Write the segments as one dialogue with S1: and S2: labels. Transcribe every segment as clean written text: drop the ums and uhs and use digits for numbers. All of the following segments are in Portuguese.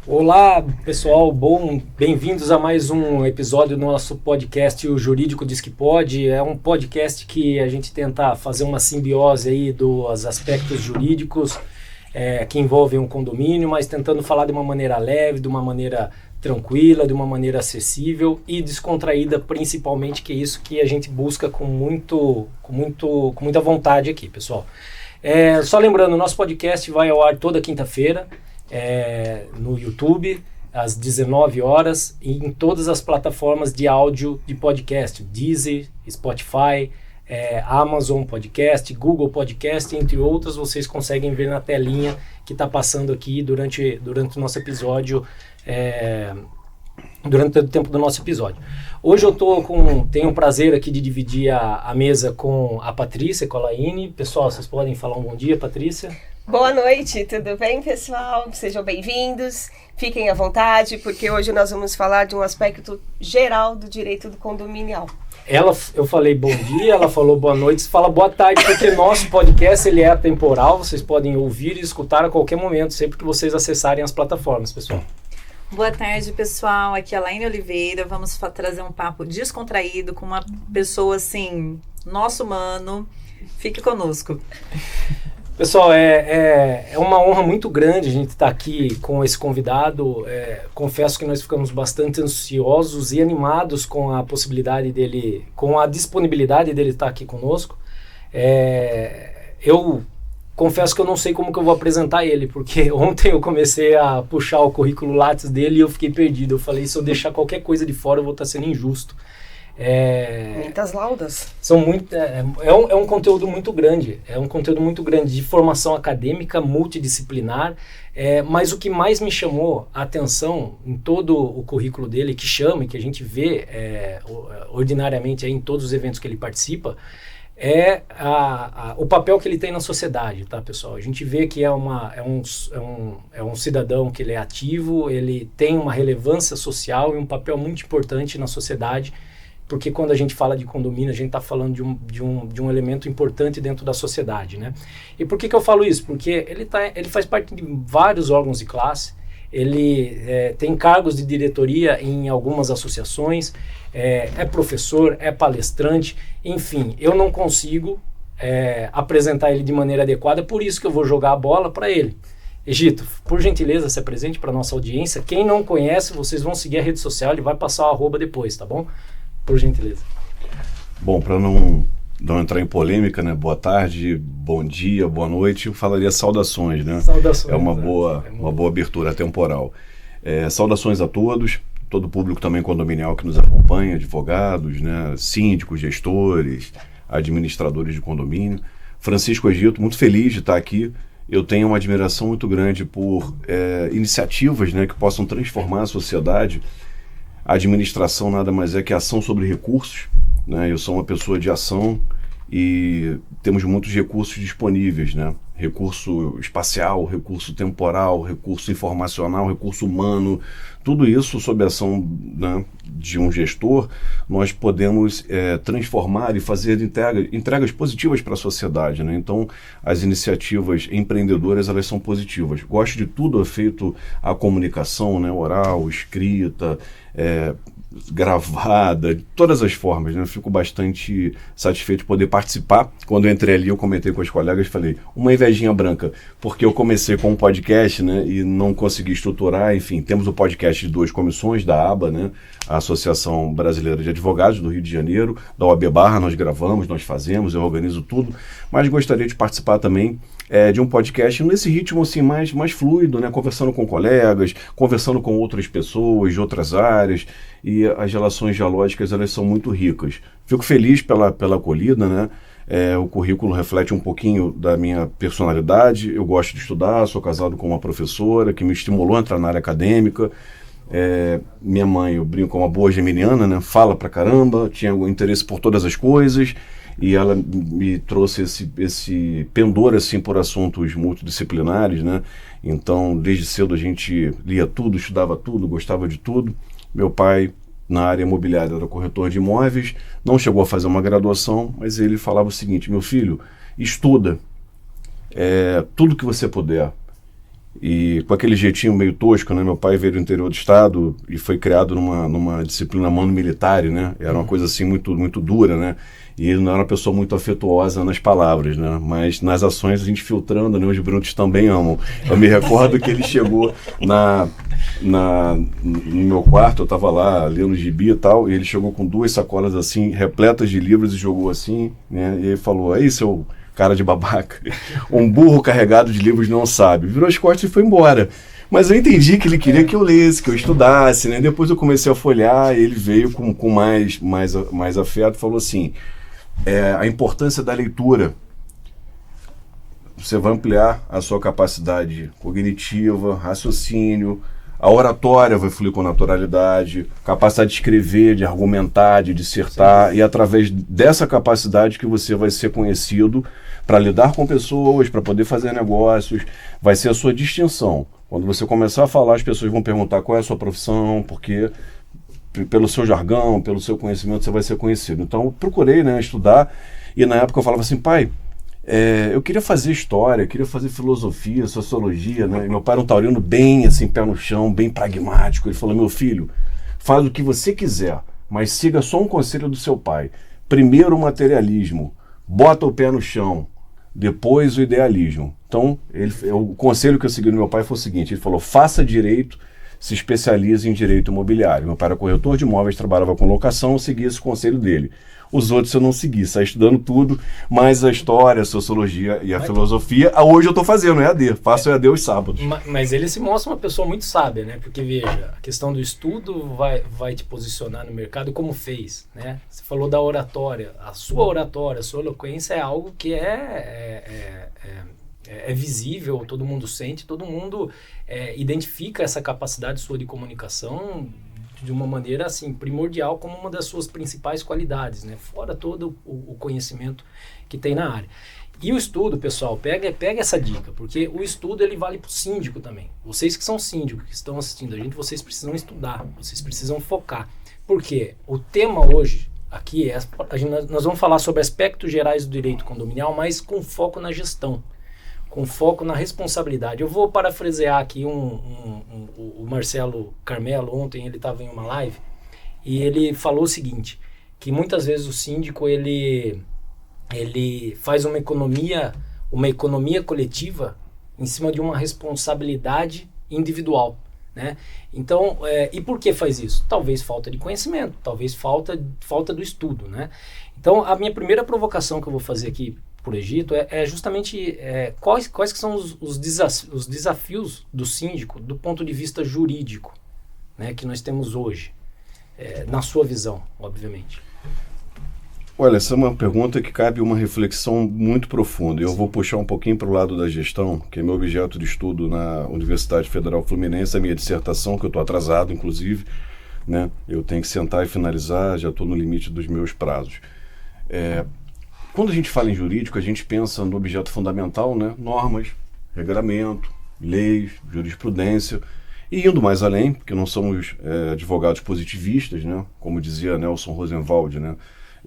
S1: Olá, pessoal, bem-vindos a mais um episódio do nosso podcast O Jurídico Diz Que Pode. É um podcast que a gente tenta fazer uma simbiose aí dos aspectos jurídicos que envolvem um condomínio, mas tentando falar de uma maneira leve, de uma maneira tranquila, de uma maneira acessível e descontraída, principalmente, que é isso que a gente busca com muita vontade aqui, pessoal. Só lembrando, o nosso podcast vai ao ar toda quinta-feira, no YouTube, às 19 horas, e em todas as plataformas de áudio de podcast, Deezer, Spotify, Amazon Podcast, Google Podcast, entre outras. Vocês conseguem ver na telinha que está passando aqui durante o nosso episódio, durante todo o tempo do nosso episódio. Hoje eu tenho o prazer aqui de dividir a mesa com a Patrícia Colaini. Pessoal, vocês podem falar um bom dia, Patrícia?
S2: Boa noite, tudo bem, pessoal? Sejam bem-vindos, fiquem à vontade, porque hoje nós vamos falar de um aspecto geral do direito do condominial.
S1: Eu falei bom dia, ela falou boa noite, você fala boa tarde, porque nosso podcast ele é atemporal, vocês podem ouvir e escutar a qualquer momento, sempre que vocês acessarem as plataformas, pessoal.
S3: Boa tarde, pessoal, aqui é a Laine Oliveira, vamos trazer um papo descontraído com uma pessoa assim, nosso humano, fique conosco.
S1: Pessoal, é uma honra muito grande a gente estar aqui com esse convidado. Confesso que nós ficamos bastante ansiosos e animados com a possibilidade dele, com a disponibilidade dele estar aqui conosco. Eu confesso que eu não sei como que eu vou apresentar ele, porque ontem eu comecei a puxar o currículo Lattes dele e eu fiquei perdido. Eu falei, se eu deixar qualquer coisa de fora eu vou estar sendo injusto.
S2: Muitas laudas.
S1: É um conteúdo muito grande, de formação acadêmica, multidisciplinar, mas o que mais me chamou a atenção em todo o currículo dele, que chama e que a gente vê ordinariamente aí em todos os eventos que ele participa, é o papel que ele tem na sociedade, tá, pessoal? A gente vê que é um cidadão que ele é ativo, ele tem uma relevância social e um papel muito importante na sociedade, porque quando a gente fala de condomínio, a gente está falando de um elemento importante dentro da sociedade, né? E por que eu falo isso? Porque ele faz parte de vários órgãos de classe, ele tem cargos de diretoria em algumas associações, é professor, é palestrante, enfim, eu não consigo apresentar ele de maneira adequada, por isso que eu vou jogar a bola para ele. Egito, por gentileza, se apresente para a nossa audiência. Quem não conhece, vocês vão seguir a rede social, ele vai passar o @, depois, tá bom? Por gentileza.
S4: Bom, para não entrar em polêmica, né? Boa tarde, bom dia, boa noite, eu falaria saudações, né?
S1: Saudações.
S4: É uma boa abertura temporal. Saudações a todos, todo o público também condominial que nos acompanha, advogados, né? Síndicos, gestores, administradores de condomínio. Francisco Egito, muito feliz de estar aqui. Eu tenho uma admiração muito grande por iniciativas, né, que possam transformar a sociedade. A administração nada mais é que ação sobre recursos, né? Eu sou uma pessoa de ação e temos muitos recursos disponíveis, né? Recurso espacial, recurso temporal, recurso informacional, recurso humano, tudo isso sob a ação, né, de um gestor, nós podemos transformar e fazer entregas positivas para a sociedade, né? Então, as iniciativas empreendedoras, elas são positivas. Gosto de tudo feito a comunicação, né, oral, escrita, gravada, de todas as formas, né? Eu fico bastante satisfeito de poder participar. Quando eu entrei ali, eu comentei com os colegas, falei, uma invejinha branca, porque eu comecei com um podcast, né, e não consegui estruturar. Enfim, temos o podcast de 2 comissões da ABA, né, a Associação Brasileira de Advogados do Rio de Janeiro, da OAB Barra, nós gravamos, nós fazemos, eu organizo tudo, mas gostaria de participar também de um podcast nesse ritmo assim, mais fluido, né? Conversando com colegas, conversando com outras pessoas de outras áreas, e as relações dialógicas, elas são muito ricas. Fico feliz pela acolhida, né? O currículo reflete um pouquinho da minha personalidade. Eu gosto de estudar, sou casado com uma professora que me estimulou a entrar na área acadêmica. Minha mãe, eu brinco, é uma boa geminiana, né? Fala pra caramba, tinha um interesse por todas as coisas, e ela me trouxe esse pendor assim, por assuntos multidisciplinares, né? Então, desde cedo a gente lia tudo, estudava tudo, gostava de tudo. Meu pai, na área imobiliária, era corretor de imóveis, não chegou a fazer uma graduação, mas ele falava o seguinte: meu filho, estuda tudo que você puder, E com aquele jeitinho meio tosco, né? Meu pai veio do interior do estado e foi criado numa disciplina mano-militar, né? Era uma coisa assim muito, muito dura, né? E ele não era uma pessoa muito afetuosa nas palavras, né? Mas nas ações a gente filtrando, né? Os brutos também amam. Eu me recordo que ele chegou no meu quarto, eu estava lá lendo gibi e tal, e ele chegou com 2 sacolas assim, repletas de livros e jogou assim, né? E ele falou, aí seu cara de babaca, um burro carregado de livros não sabe. Virou as costas e foi embora. Mas eu entendi que ele queria que eu lesse, que eu estudasse, né? Depois eu comecei a folhear e ele veio com mais afeto e falou assim, a importância da leitura. Você vai ampliar a sua capacidade cognitiva, raciocínio, a oratória vai fluir com naturalidade, capacidade de escrever, de argumentar, de dissertar, e através dessa capacidade que você vai ser conhecido para lidar com pessoas, para poder fazer negócios, vai ser a sua distinção. Quando você começar a falar, as pessoas vão perguntar qual é a sua profissão, porque pelo seu jargão, pelo seu conhecimento, você vai ser conhecido. Então, eu procurei, né, estudar, e na época eu falava assim, pai, eu queria fazer história, queria fazer filosofia, sociologia, né? E meu pai era um taurino bem, assim, pé no chão, bem pragmático. Ele falou, meu filho, faz o que você quiser, mas siga só um conselho do seu pai. Primeiro o materialismo, bota o pé no chão, depois o idealismo. Então, o conselho que eu segui do meu pai foi o seguinte, ele falou, faça direito, se especialize em direito imobiliário. Meu pai era corretor de imóveis, trabalhava com locação, eu segui esse conselho dele. Os outros eu não segui, saí estudando tudo, mas a história, a sociologia e a filosofia, hoje eu estou fazendo EAD, faço EAD aos sábados.
S1: Mas ele se mostra uma pessoa muito sábia, né? Porque, veja, a questão do estudo vai te posicionar no mercado como fez, né? Você falou da oratória, a sua eloquência é algo que é visível, todo mundo sente, todo mundo identifica essa capacidade sua de comunicação de uma maneira assim primordial como uma das suas principais qualidades, né? Fora todo o conhecimento que tem na área. E o estudo, pessoal, pega essa dica, porque o estudo ele vale para o síndico também. Vocês que são síndicos, que estão assistindo a gente, vocês precisam estudar, vocês precisam focar. Por quê? O tema hoje aqui nós vamos falar sobre aspectos gerais do direito condominial, mas com foco na gestão, com foco na responsabilidade. Eu vou parafrasear aqui o Marcelo Carmelo, ontem ele estava em uma live, e ele falou o seguinte, que muitas vezes o síndico ele faz uma economia coletiva em cima de uma responsabilidade individual, né? Então, e por que faz isso? Talvez falta de conhecimento, talvez falta do estudo, né? Então, a minha primeira provocação que eu vou fazer aqui por Egito é justamente quais que são os desafios do síndico do ponto de vista jurídico, né, que nós temos hoje, na sua visão, obviamente.
S4: Olha, essa é uma pergunta que cabe uma reflexão muito profunda. Eu vou puxar um pouquinho para o lado da gestão, que é meu objeto de estudo na Universidade Federal Fluminense, a minha dissertação, que eu estou atrasado, inclusive, né? Eu tenho que sentar e finalizar, já estou no limite dos meus prazos. Quando a gente fala em jurídico, a gente pensa no objeto fundamental, né? Normas, regulamento, leis, jurisprudência, e indo mais além, porque não somos advogados positivistas, né? Como dizia Nelson Rosenwald, né?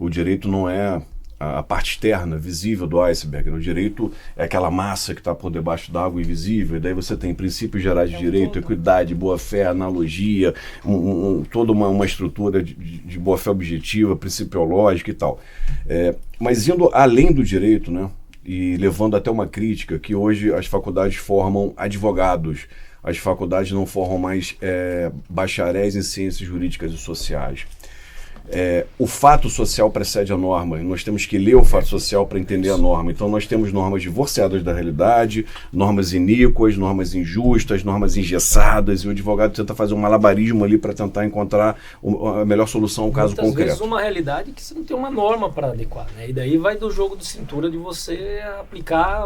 S4: O direito não é a parte externa, visível do iceberg, né? O direito é aquela massa que está por debaixo d'água invisível, e daí você tem princípios gerais de direito, equidade, boa-fé, analogia, toda uma estrutura de boa-fé objetiva, principiológica e tal. Mas indo além do direito, né, e levando até uma crítica, que hoje as faculdades formam advogados, as faculdades não formam mais bacharéis em ciências jurídicas e sociais. O fato social precede a norma, nós temos que ler o fato social para entender a norma. Então nós temos normas divorciadas da realidade, normas iníquas, normas injustas, normas engessadas, e o advogado tenta fazer um malabarismo ali para tentar encontrar a melhor solução ao caso concreto.
S1: Muitas vezes uma realidade que você não tem uma norma para adequar, né? E daí vai do jogo de cintura de você aplicar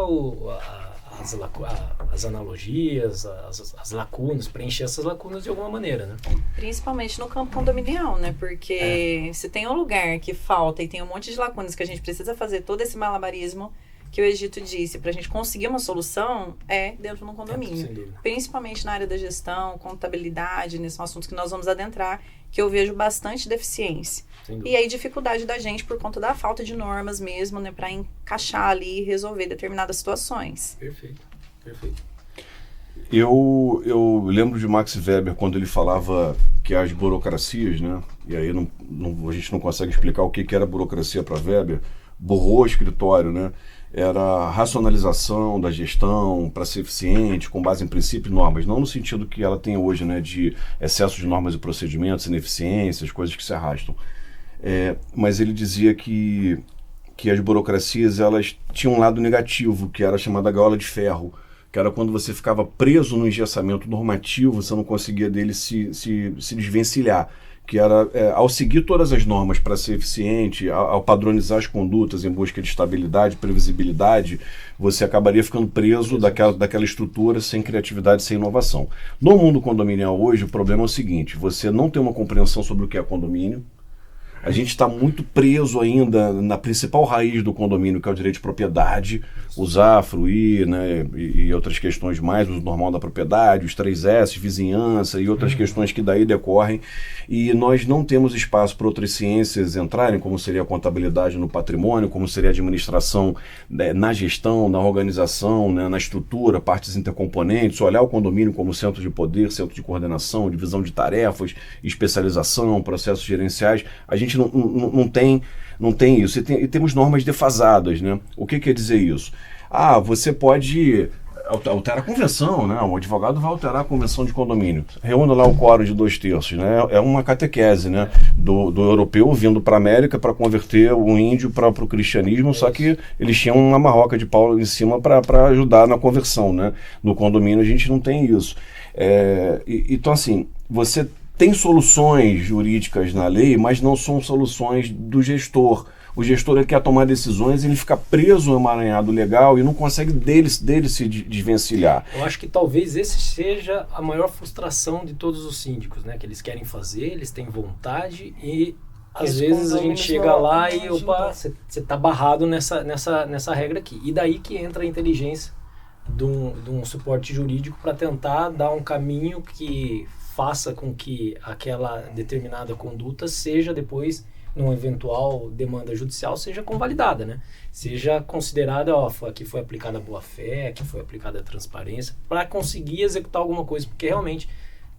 S1: as analogias, as lacunas, preencher essas lacunas de alguma maneira, né?
S3: Principalmente no campo condominial, né? Porque se tem um lugar que falta e tem um monte de lacunas que a gente precisa fazer todo esse malabarismo que o Egito disse, para a gente conseguir uma solução, dentro do condomínio. Principalmente na área da gestão, contabilidade, nesses assuntos que nós vamos adentrar, que eu vejo bastante deficiência. E aí dificuldade da gente por conta da falta de normas mesmo, né, para encaixar ali e resolver determinadas situações.
S1: Perfeito.
S4: Eu lembro de Max Weber quando ele falava que as burocracias, né? E aí a gente não consegue explicar o que era burocracia para Weber, borrou o escritório, né? Era a racionalização da gestão para ser eficiente, com base em princípios e normas, não no sentido que ela tem hoje, né? De excesso de normas e procedimentos, ineficiências, coisas que se arrastam. Mas ele dizia que as burocracias elas tinham um lado negativo, que era a chamada gaiola de ferro, que era quando você ficava preso no engessamento normativo, você não conseguia dele se desvencilhar, que era, ao seguir todas as normas para ser eficiente, ao padronizar as condutas em busca de estabilidade, previsibilidade, você acabaria ficando preso daquela estrutura, sem criatividade, sem inovação. No mundo condominial hoje, o problema é o seguinte: você não tem uma compreensão sobre o que é condomínio. A gente está muito preso ainda na principal raiz do condomínio, que é o direito de propriedade, usar, fruir, né, e outras questões mais, o uso normal da propriedade, os 3S, vizinhança e outras questões que daí decorrem. E nós não temos espaço para outras ciências entrarem, como seria a contabilidade no patrimônio, como seria a administração, né, na gestão, na organização, né, na estrutura, partes intercomponentes, olhar o condomínio como centro de poder, centro de coordenação, divisão de tarefas, especialização, processos gerenciais. A gente não tem isso. E temos normas defasadas, né? O que quer dizer isso? Você pode alterar a convenção, né? O advogado vai alterar a convenção de condomínio. Reúne lá o quórum de 2/3, né? É uma catequese, né? Do europeu vindo para a América para converter o índio para o cristianismo, só que eles tinham uma marroca de pau em cima para ajudar na conversão, né? No condomínio a gente não tem isso. Então, assim, você tem soluções jurídicas na lei, mas não são soluções do gestor. O gestor ele quer tomar decisões, ele fica preso no emaranhado legal e não consegue dele se desvencilhar.
S1: Eu acho que talvez esse seja a maior frustração de todos os síndicos, né? Que eles querem fazer, eles têm vontade e às vezes a gente chega lá e você está barrado nessa regra aqui. E daí que entra a inteligência de um suporte jurídico para tentar dar um caminho que faça com que aquela determinada conduta seja depois, numa eventual demanda judicial, seja convalidada, né? Seja considerada, aqui foi aplicada a boa-fé, aqui foi aplicada a transparência, para conseguir executar alguma coisa, porque realmente,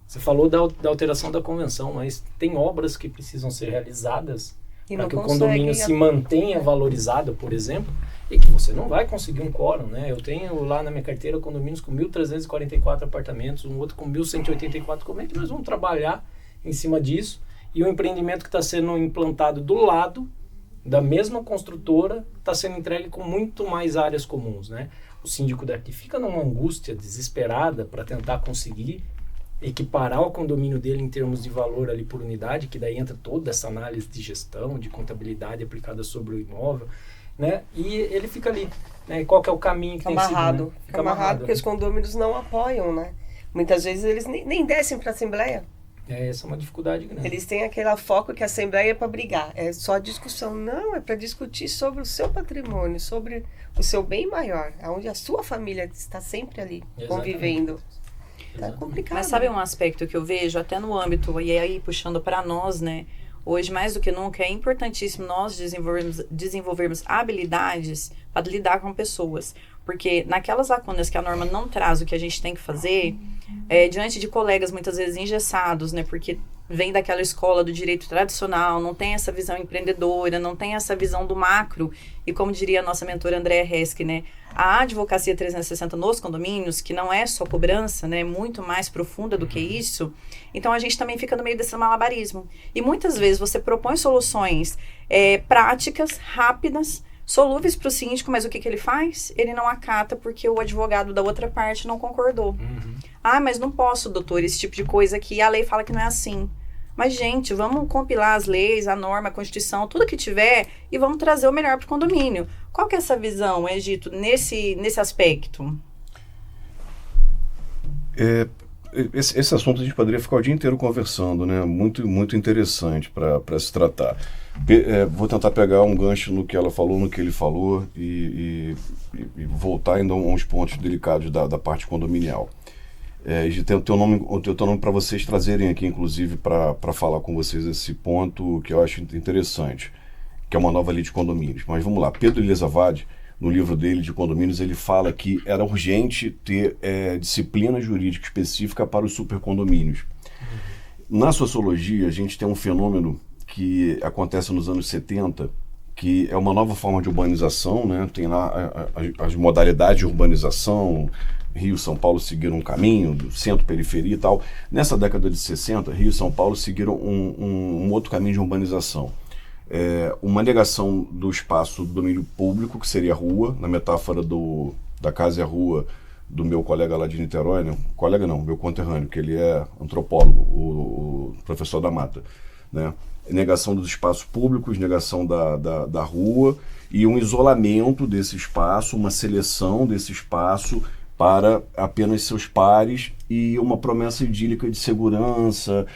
S1: você falou da alteração da convenção, mas tem obras que precisam ser realizadas para que o condomínio se mantenha valorizado, por exemplo, e que você não vai conseguir um quórum, né? Eu tenho lá na minha carteira condomínios com 1.344 apartamentos, um outro com 1.184. Como é que nós vamos trabalhar em cima disso? E o empreendimento que está sendo implantado do lado da mesma construtora está sendo entregue com muito mais áreas comuns, né? O síndico daqui fica numa angústia desesperada para tentar conseguir equiparar o condomínio dele em termos de valor ali por unidade, que daí entra toda essa análise de gestão, de contabilidade aplicada sobre o imóvel, né? E ele fica ali, né? E qual que é o caminho que tem sido, né?
S2: Fica amarrado porque os condôminos não apoiam, né? Muitas vezes eles nem descem para a Assembleia.
S1: Essa é uma dificuldade grande.
S2: Eles têm aquele foco que a Assembleia é para brigar, é só discussão. Não, é para discutir sobre o seu patrimônio, sobre o seu bem maior, onde a sua família está sempre ali, convivendo. Tá complicado.
S3: Mas sabe um aspecto que eu vejo até no âmbito, e aí puxando para nós, né? Hoje, mais do que nunca, é importantíssimo nós desenvolvermos habilidades para lidar com pessoas. Porque naquelas lacunas que a norma não traz o que a gente tem que fazer, diante de colegas muitas vezes engessados, né? Porque vem daquela escola do direito tradicional, não tem essa visão empreendedora, não tem essa visão do macro. E como diria a nossa mentora Andréa Resch, né? A advocacia 360 nos condomínios, que não é só cobrança, né? É muito mais profunda do que isso. Então, a gente também fica no meio desse malabarismo. E muitas vezes você propõe soluções práticas, rápidas, solúveis para o síndico, mas o que ele faz? Ele não acata porque o advogado da outra parte não concordou. Mas não posso, doutor, esse tipo de coisa aqui, a lei fala que não é assim. Mas, gente, vamos compilar as leis, a norma, a Constituição, tudo que tiver e vamos trazer o melhor para o condomínio. Qual que é essa visão, Egito, nesse aspecto?
S4: Esse assunto a gente poderia ficar o dia inteiro conversando, né? Muito, muito interessante para se tratar. Vou tentar pegar um gancho no que ela falou, no que ele falou e voltar ainda a uns pontos delicados da parte condominial. Tem o teu nome para vocês trazerem aqui, inclusive, para falar com vocês esse ponto que eu acho interessante, que é uma nova lei de condomínios. Mas vamos lá, Pedro Elizavade, no livro dele de condomínios, ele fala que era urgente ter disciplina jurídica específica para os supercondomínios. Na sociologia, a gente tem um fenômeno que acontece nos anos 70, que é uma nova forma de urbanização, né? Tem lá as modalidades de urbanização. Rio e São Paulo seguiram um caminho, centro, periferia e tal. Nessa década de 60, Rio e São Paulo seguiram um outro caminho de urbanização. Uma negação do espaço do domínio público, que seria a rua, na metáfora da casa e a rua do meu colega lá de Niterói, né? Colega não, meu conterrâneo, que ele é antropólogo, o professor da Mata, né? Negação dos espaços públicos, negação da rua e um isolamento desse espaço, uma seleção desse espaço para apenas seus pares e uma promessa idílica de segurança,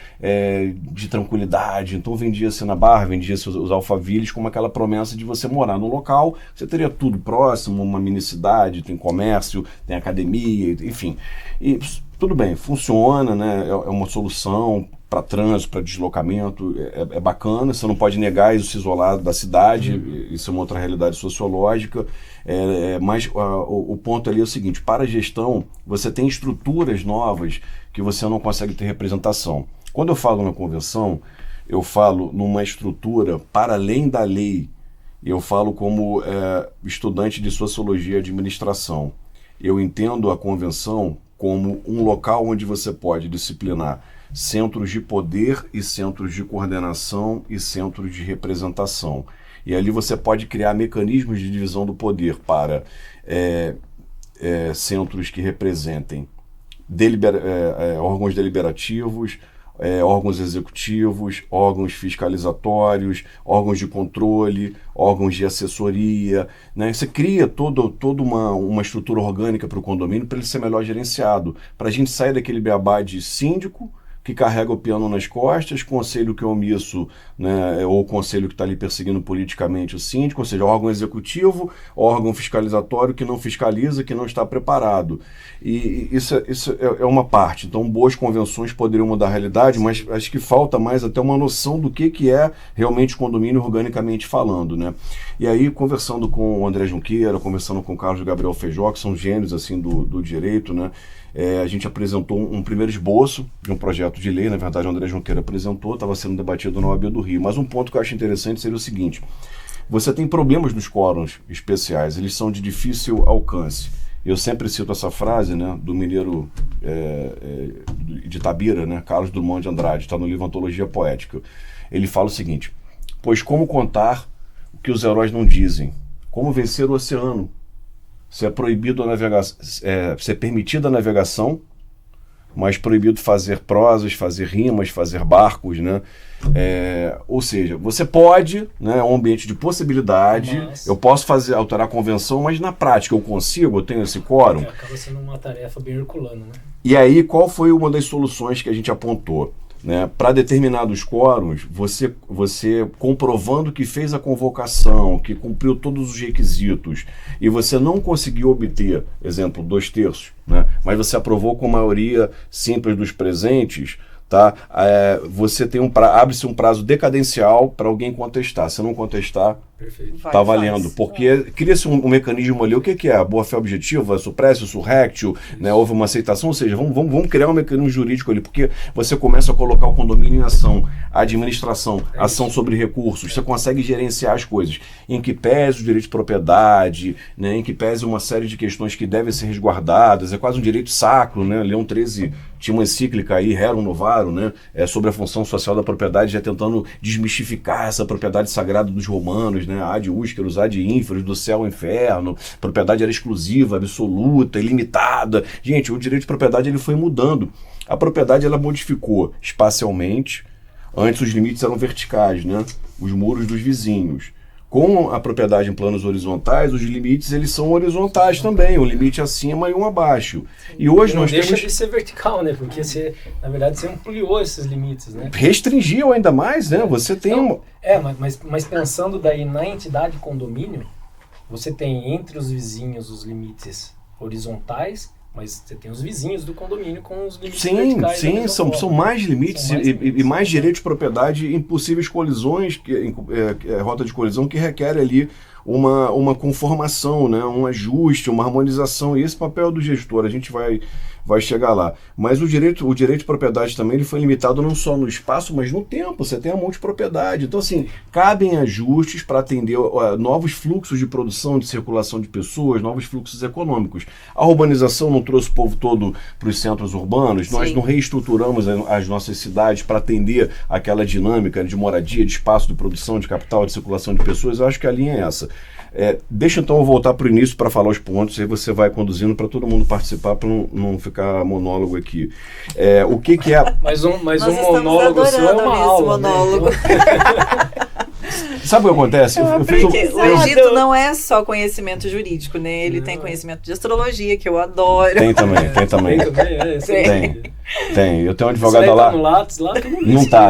S4: de tranquilidade. Então vendia-se na Barra, vendia-se os Alphavilles como aquela promessa de você morar no local, você teria tudo próximo, uma mini cidade, tem comércio, tem academia, enfim. E tudo bem, funciona, né? É uma solução para trânsito, para deslocamento, é bacana, você não pode negar isso isolado da cidade, isso é uma outra realidade sociológica, mas o ponto ali é o seguinte: para a gestão, você tem estruturas novas que você não consegue ter representação. Quando eu falo na convenção, eu falo numa estrutura para além da lei, eu falo como estudante de sociologia e administração. Eu entendo a convenção como um local onde você pode disciplinar centros de poder e centros de coordenação e centros de representação. E ali você pode criar mecanismos de divisão do poder para centros que representem órgãos deliberativos, órgãos executivos, órgãos fiscalizatórios, órgãos de controle, órgãos de assessoria, né? Você cria toda uma estrutura orgânica para o condomínio para ele ser melhor gerenciado, para a gente sair daquele beabá de síndico que carrega o piano nas costas, conselho que é omisso, né, ou conselho que está ali perseguindo politicamente o síndico, ou seja, órgão executivo, órgão fiscalizatório que não fiscaliza, que não está preparado. E isso é uma parte. Então, boas convenções poderiam mudar a realidade, mas acho que falta mais até uma noção do que é realmente condomínio organicamente falando, né? E aí, conversando com o André Junqueira, conversando com o Carlos Gabriel Feijó, que são gênios assim, do direito, né? A gente apresentou um primeiro esboço de um projeto de lei, na verdade o André Junqueira apresentou, estava sendo debatido na OAB do Rio, mas um ponto que eu acho interessante seria o seguinte: você tem problemas nos quóruns especiais, eles são de difícil alcance. Eu sempre cito essa frase, né, do mineiro de Itabira, né, Carlos Drummond de Andrade, está no livro Antologia Poética. Ele fala o seguinte: pois como contar o que os heróis não dizem? Como vencer o oceano? Se é proibido a navegação, se é permitida a navegação, mas proibido fazer prosas, fazer rimas, fazer barcos, né? Ou seja, você pode, né, é um ambiente de possibilidade, eu posso alterar a convenção, mas na prática eu consigo, eu tenho esse quórum.
S1: Acaba sendo uma tarefa bem herculana, né?
S4: E aí, qual foi uma das soluções que a gente apontou? Né, para determinados quórums, você comprovando que fez a convocação, que cumpriu todos os requisitos, e você não conseguiu obter, exemplo, 2/3, né, mas você aprovou com maioria simples dos presentes, tá? Você tem abre-se um prazo decadencial para alguém contestar. Se não contestar, está valendo. Porque cria-se um mecanismo ali. O que é? A boa-fé objetiva, suprécio, surrectio, né? Houve uma aceitação. Ou seja, vamos criar um mecanismo jurídico ali. Porque você começa a colocar o condomínio em ação, a administração, ação sobre recursos. Você consegue gerenciar as coisas. Em que pese o direito de propriedade, né? Em que pese uma série de questões que devem ser resguardadas. É quase um direito sacro, né? Leão XIII tinha uma encíclica aí, Rerum Novarum, né? Sobre a função social da propriedade, já tentando desmistificar essa propriedade sagrada dos romanos, né? Ad usqueros, ad inferos, do céu ao inferno. Propriedade era exclusiva, absoluta, ilimitada. Gente, o direito de propriedade ele foi mudando. A propriedade ela modificou espacialmente. Antes os limites eram verticais, né? Os muros dos vizinhos. Com a propriedade em planos horizontais, os limites eles são horizontais também, um limite acima e um abaixo. E hoje
S1: não
S4: nós
S1: deixa
S4: temos...
S1: de ser vertical, né? Porque você, na verdade, você ampliou esses limites, né?
S4: Restringiu ainda mais, né? Você tem
S1: então, mas pensando daí na entidade condomínio, você tem entre os vizinhos os limites horizontais, mas você tem os vizinhos do condomínio com os limites verticais.
S4: Sim, são mais limites e mais direitos de propriedade em possíveis colisões, rota de colisão que requer ali uma conformação, né? Um ajuste, uma harmonização, e esse papel do gestor, a gente vai chegar lá. Mas o direito de propriedade também ele foi limitado não só no espaço, mas no tempo. Você tem a multipropriedade. Então, assim, cabem ajustes para atender novos fluxos de produção, de circulação de pessoas, novos fluxos econômicos. A urbanização não trouxe o povo todo para os centros urbanos. Sim. Nós não reestruturamos as nossas cidades para atender aquela dinâmica de moradia, de espaço, de produção, de capital, de circulação de pessoas. Eu acho que a linha é essa. Deixa então eu voltar para o início para falar os pontos, aí você vai conduzindo para todo mundo participar, para não ficar monólogo aqui. O que é...
S1: Mas um monólogo seu é uma aula.
S3: Monólogo.
S1: Né?
S4: Sabe o que acontece?
S3: O Egito não é só conhecimento jurídico, né? Ele tem conhecimento de astrologia, que eu adoro.
S4: Tem também. Tem. Eu tenho um advogado
S1: lá.
S4: Tá
S1: no Lattes, lá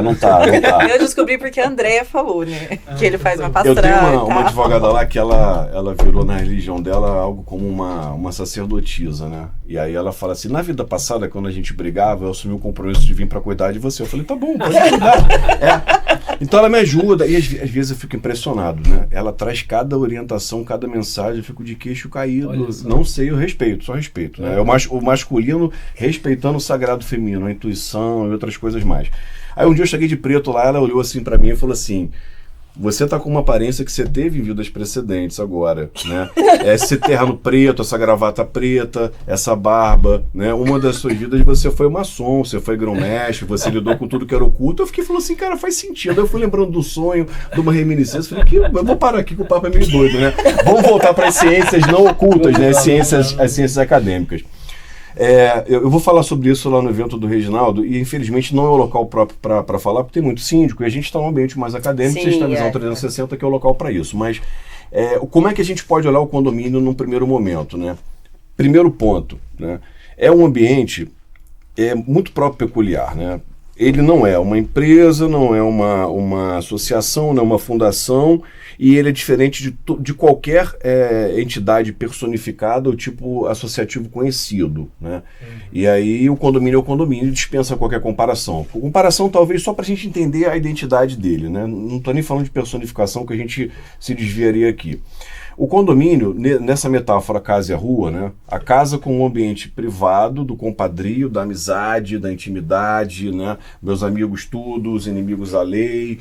S4: não tá.
S3: Eu descobri porque a Andrea falou, né? Que ele faz uma pastrana.
S4: Eu tenho uma advogada lá que ela virou na religião dela algo como uma sacerdotisa, né? E aí ela fala assim, na vida passada, quando a gente brigava, eu assumi o compromisso de vir pra cuidar de você. Eu falei, tá bom, pode cuidar. Então ela me ajuda, e às vezes eu fico impressionado, né? Ela traz cada orientação, cada mensagem, eu fico de queixo caído. Não sei, eu respeito, só respeito, né? O masculino respeitando o sagrado feminino, a intuição e outras coisas mais. Aí um dia eu cheguei de preto lá, ela olhou assim pra mim e falou assim, você tá com uma aparência que você teve em vidas precedentes agora, né? Esse terno preto, essa gravata preta, essa barba, né? Uma das suas vidas você foi maçom, você foi grão-mestre, você lidou com tudo que era oculto. Eu fiquei falando assim, cara, faz sentido. Aí eu fui lembrando do sonho, de uma reminiscência. Falei, eu vou parar aqui que o papo é meio doido, né? Vamos voltar para as ciências não ocultas, né? As ciências acadêmicas. Eu vou falar sobre isso lá no evento do Reginaldo e infelizmente não é o local próprio para falar, porque tem muito síndico e a gente está num ambiente mais acadêmico. Vocês estão na visão 360 que é o local para isso, mas como é que a gente pode olhar o condomínio num primeiro momento, né? Primeiro ponto, né? É um ambiente muito próprio peculiar, né? Ele não é uma empresa, não é uma associação, não é uma fundação, e ele é diferente de qualquer entidade personificada ou tipo associativo conhecido, né? E aí o condomínio é o condomínio, dispensa qualquer comparação. Comparação talvez só para a gente entender a identidade dele, né? Não estou nem falando de personificação, que a gente se desviaria aqui. O condomínio, nessa metáfora casa e a rua, né? A casa com um ambiente privado, do compadrio, da amizade, da intimidade, né? Meus amigos tudo, os inimigos a lei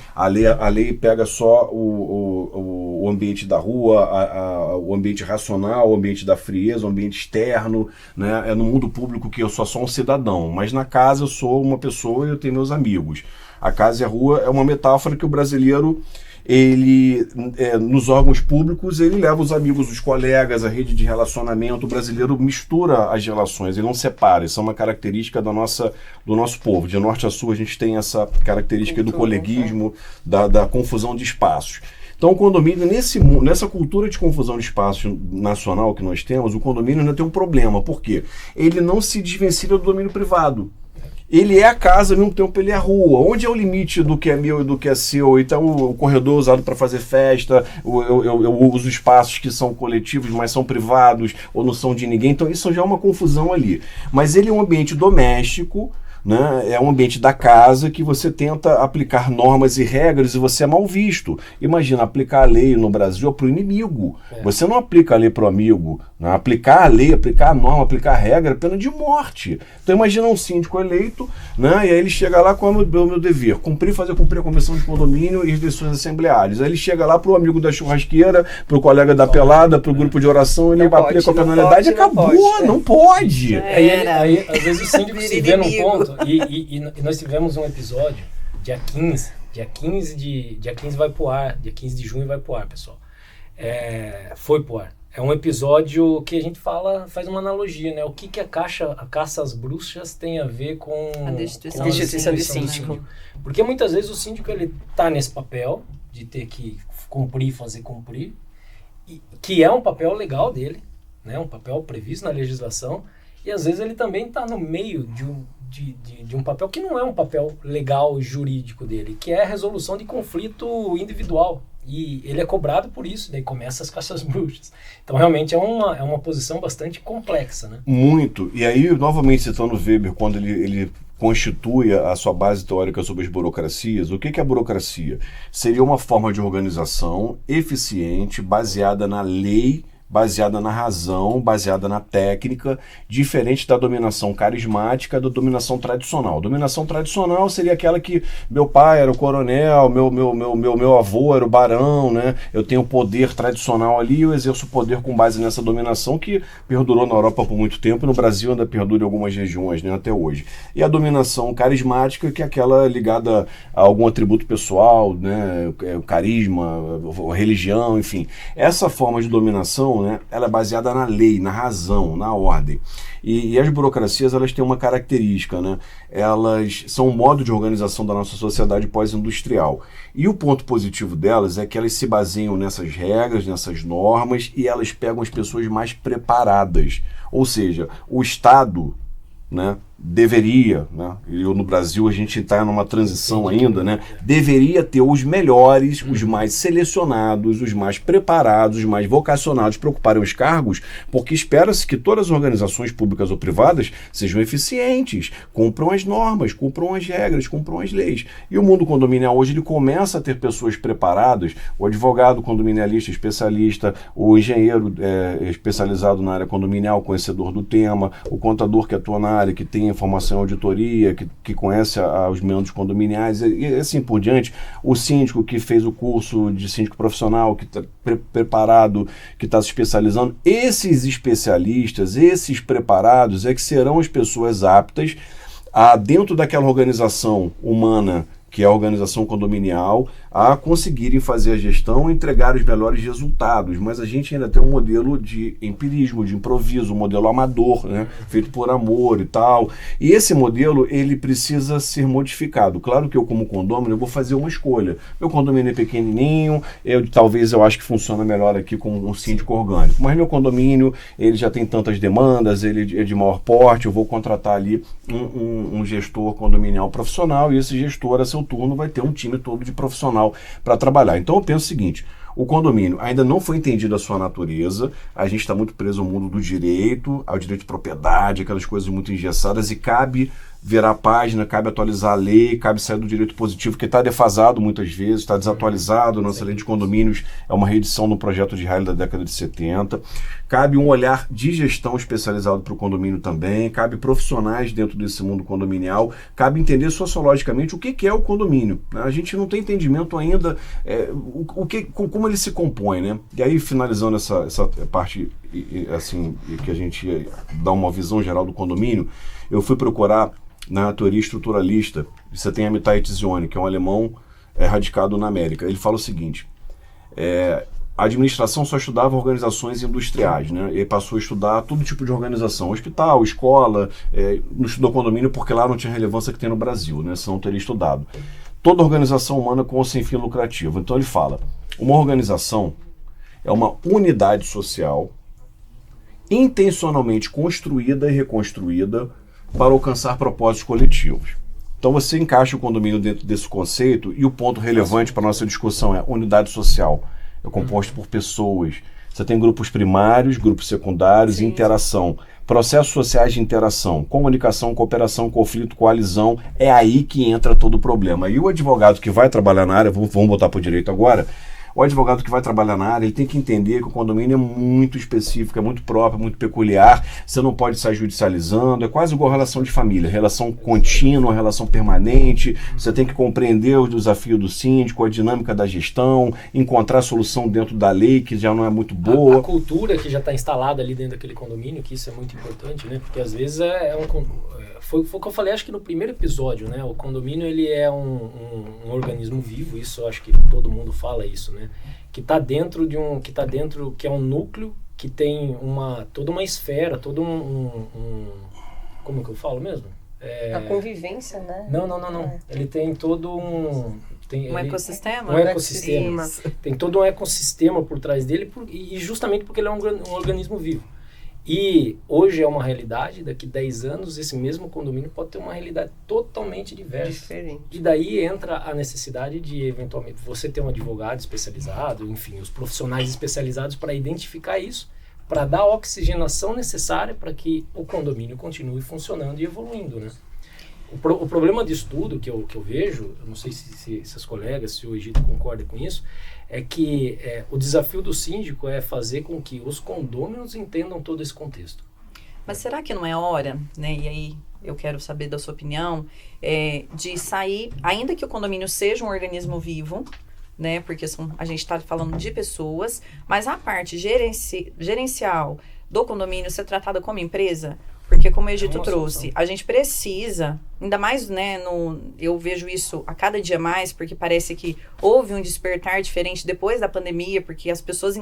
S4: pega só o ambiente da rua, o ambiente racional, o ambiente da frieza, o ambiente externo, né? É no mundo público que eu sou só um cidadão, mas na casa eu sou uma pessoa e eu tenho meus amigos. A casa e a rua é uma metáfora que o brasileiro... ele, nos órgãos públicos, ele leva os amigos, os colegas, a rede de relacionamento. O brasileiro mistura as relações, ele não separa. Isso é uma característica do nosso povo. De norte a sul, a gente tem essa característica do coleguismo, da confusão de espaços. Então, o condomínio, nessa cultura de confusão de espaço nacional que nós temos, o condomínio ainda tem um problema. Por quê? Ele não se desvencilha do domínio privado. Ele é a casa, ao mesmo tempo ele é a rua. Onde é o limite do que é meu e do que é seu? Então, o corredor usado para fazer festa, eu uso espaços que são coletivos, mas são privados, ou não são de ninguém. Então, isso já é uma confusão ali. Mas ele é um ambiente doméstico, né? É um ambiente da casa que você tenta aplicar normas e regras e você é mal visto. Imagina, aplicar a lei no Brasil é para o inimigo. Você não aplica a lei para o amigo. Né? Aplicar a lei, aplicar a norma, aplicar a regra é pena de morte. Então imagina um síndico eleito, né? E aí ele chega lá, qual é o meu dever? Fazer cumprir a comissão de condomínio e as decisões assembleárias. Aí ele chega lá para o amigo da churrasqueira, para o colega da pelada, para o grupo de oração, ele aplica a penalidade e acabou, não pode.
S1: Aí, às vezes o síndico se vê num ponto, e nós tivemos um episódio, dia 15 vai pro ar, dia 15 de junho vai pro ar, pessoal. Foi pro ar. É um episódio que a gente faz uma analogia, né? O que a caça às bruxas tem a ver com
S3: a destituição do síndico.
S1: Porque muitas vezes o síndico ele tá nesse papel de ter que fazer cumprir, que é um papel legal dele, né? Um papel previsto na legislação, e às vezes ele também está no meio de um papel que não é um papel legal jurídico dele, que é a resolução de conflito individual. E ele é cobrado por isso, daí começa as caças bruxas. Então, realmente, é uma posição bastante complexa, né?
S4: Muito. E aí, novamente, citando o Weber, quando ele constitui a sua base teórica sobre as burocracias, o que é a burocracia? Seria uma forma de organização eficiente, baseada na lei, baseada na razão, baseada na técnica, diferente da dominação carismática, da dominação tradicional. Dominação tradicional seria aquela que meu pai era o coronel, meu avô era o barão, né? Eu tenho poder tradicional ali, eu exerço poder com base nessa dominação que perdurou na Europa por muito tempo e no Brasil ainda perdura em algumas regiões, né, até hoje. E a dominação carismática, que é aquela ligada a algum atributo pessoal, né, o carisma, a religião, enfim. Essa forma de dominação, né, ela é baseada na lei, na razão, na ordem. E as burocracias, elas têm uma característica, né? Elas são um modo de organização da nossa sociedade pós-industrial. E o ponto positivo delas é que elas se baseiam nessas regras, nessas normas, e elas pegam as pessoas mais preparadas. Ou seja, o Estado, né, deveria, né, e no Brasil a gente está numa transição ainda, né, deveria ter os melhores, os mais selecionados, os mais preparados, os mais vocacionados para ocuparem os cargos, porque espera-se que todas as organizações públicas ou privadas sejam eficientes, cumpram as normas, cumpram as regras, cumpram as leis. E o mundo condominial hoje ele começa a ter pessoas preparadas, o advogado condominialista especialista, o engenheiro especializado na área condominial, conhecedor do tema, o contador que atua na área, que tem informação em auditoria, que conhece os meandros condominiais e assim por diante, o síndico que fez o curso de síndico profissional, que está preparado, que está se especializando, esses especialistas, esses preparados é que serão as pessoas aptas a, dentro daquela organização humana, que é a organização condominial, a conseguirem fazer a gestão e entregar os melhores resultados. Mas a gente ainda tem um modelo de empirismo, de improviso, um modelo amador, né? Feito por amor e tal. E esse modelo, ele precisa ser modificado. Claro que eu, como condômino, eu vou fazer uma escolha. Meu condomínio é pequenininho, talvez eu acho que funciona melhor aqui como um síndico orgânico. Mas meu condomínio, ele já tem tantas demandas, ele é de maior porte, eu vou contratar ali um gestor condominial profissional, e esse gestor, a seu turno, vai ter um time todo de profissional para trabalhar. Então eu penso o seguinte: o condomínio ainda não foi entendido a sua natureza, a gente está muito preso ao mundo do direito, ao direito de propriedade, aquelas coisas muito engessadas, e cabe virar a página, cabe atualizar a lei, cabe sair do direito positivo, que está defasado muitas vezes, está desatualizado. Nossa lei de condomínios é uma reedição do projeto de Haile da década de 70. Cabe um olhar de gestão especializado para o condomínio também, cabe profissionais dentro desse mundo condominial, cabe entender sociologicamente o que é o condomínio, né? A gente não tem entendimento ainda como ele se compõe, né? E aí, finalizando essa parte assim, que a gente dá uma visão geral do condomínio, eu fui procurar na teoria estruturalista. Você tem Amitai Tizione, que é um alemão radicado na América. Ele fala o seguinte: a administração só estudava organizações industriais, né? E passou a estudar todo tipo de organização, hospital, escola, não estudou condomínio porque lá não tinha relevância que tem no Brasil, né? Senão teria estudado. Toda organização humana com sem fim lucrativo. Então ele fala: uma organização é uma unidade social intencionalmente construída e reconstruída para alcançar propósitos coletivos. Então você encaixa o condomínio dentro desse conceito, e o ponto relevante para a nossa discussão é unidade social. É composto por pessoas. Você tem grupos primários, grupos secundários e interação. Processos sociais de interação, comunicação, cooperação, conflito, coalizão. É aí que entra todo o problema. E o advogado que vai trabalhar na área, vamos botar para o direito agora, o advogado que vai trabalhar na área, ele tem que entender que o condomínio é muito específico, é muito próprio, muito peculiar. Você não pode sair judicializando, é quase igual a relação de família, relação contínua, relação permanente. Você tem que compreender os desafios do síndico, a dinâmica da gestão, encontrar solução dentro da lei, que já não é muito boa.
S1: A cultura que já está instalada ali dentro daquele condomínio, que isso é muito importante, né? Porque às vezes foi o que eu falei, acho que no primeiro episódio, né? O condomínio, ele é um organismo vivo, isso eu acho que todo mundo fala isso, né? Que está dentro que é um núcleo, que tem toda uma esfera, todo como que eu falo mesmo?
S2: A convivência, né?
S1: Não. Ele tem todo
S3: ecossistema?
S1: Um ecossistema. Tem todo um ecossistema por trás dele, e justamente porque ele é um organismo vivo. E hoje é uma realidade, daqui 10 anos esse mesmo condomínio pode ter uma realidade totalmente diversa.
S2: Diferente.
S1: E daí entra a necessidade de, eventualmente, você ter um advogado especializado, enfim, os profissionais especializados para identificar isso, para dar a oxigenação necessária para que o condomínio continue funcionando e evoluindo, né? O problema disso tudo que eu vejo, eu não sei se as colegas, se o Egito concorda com isso, é que o desafio do síndico é fazer com que os condôminos entendam todo esse contexto.
S3: Mas será que não é hora, né? E aí eu quero saber da sua opinião, de sair, ainda que o condomínio seja um organismo vivo, né? Porque a gente está falando de pessoas, mas a parte gerencial do condomínio ser tratada como empresa, porque como o Egito trouxe, a gente precisa, ainda mais, né, eu vejo isso a cada dia mais, porque parece que houve um despertar diferente depois da pandemia, porque as pessoas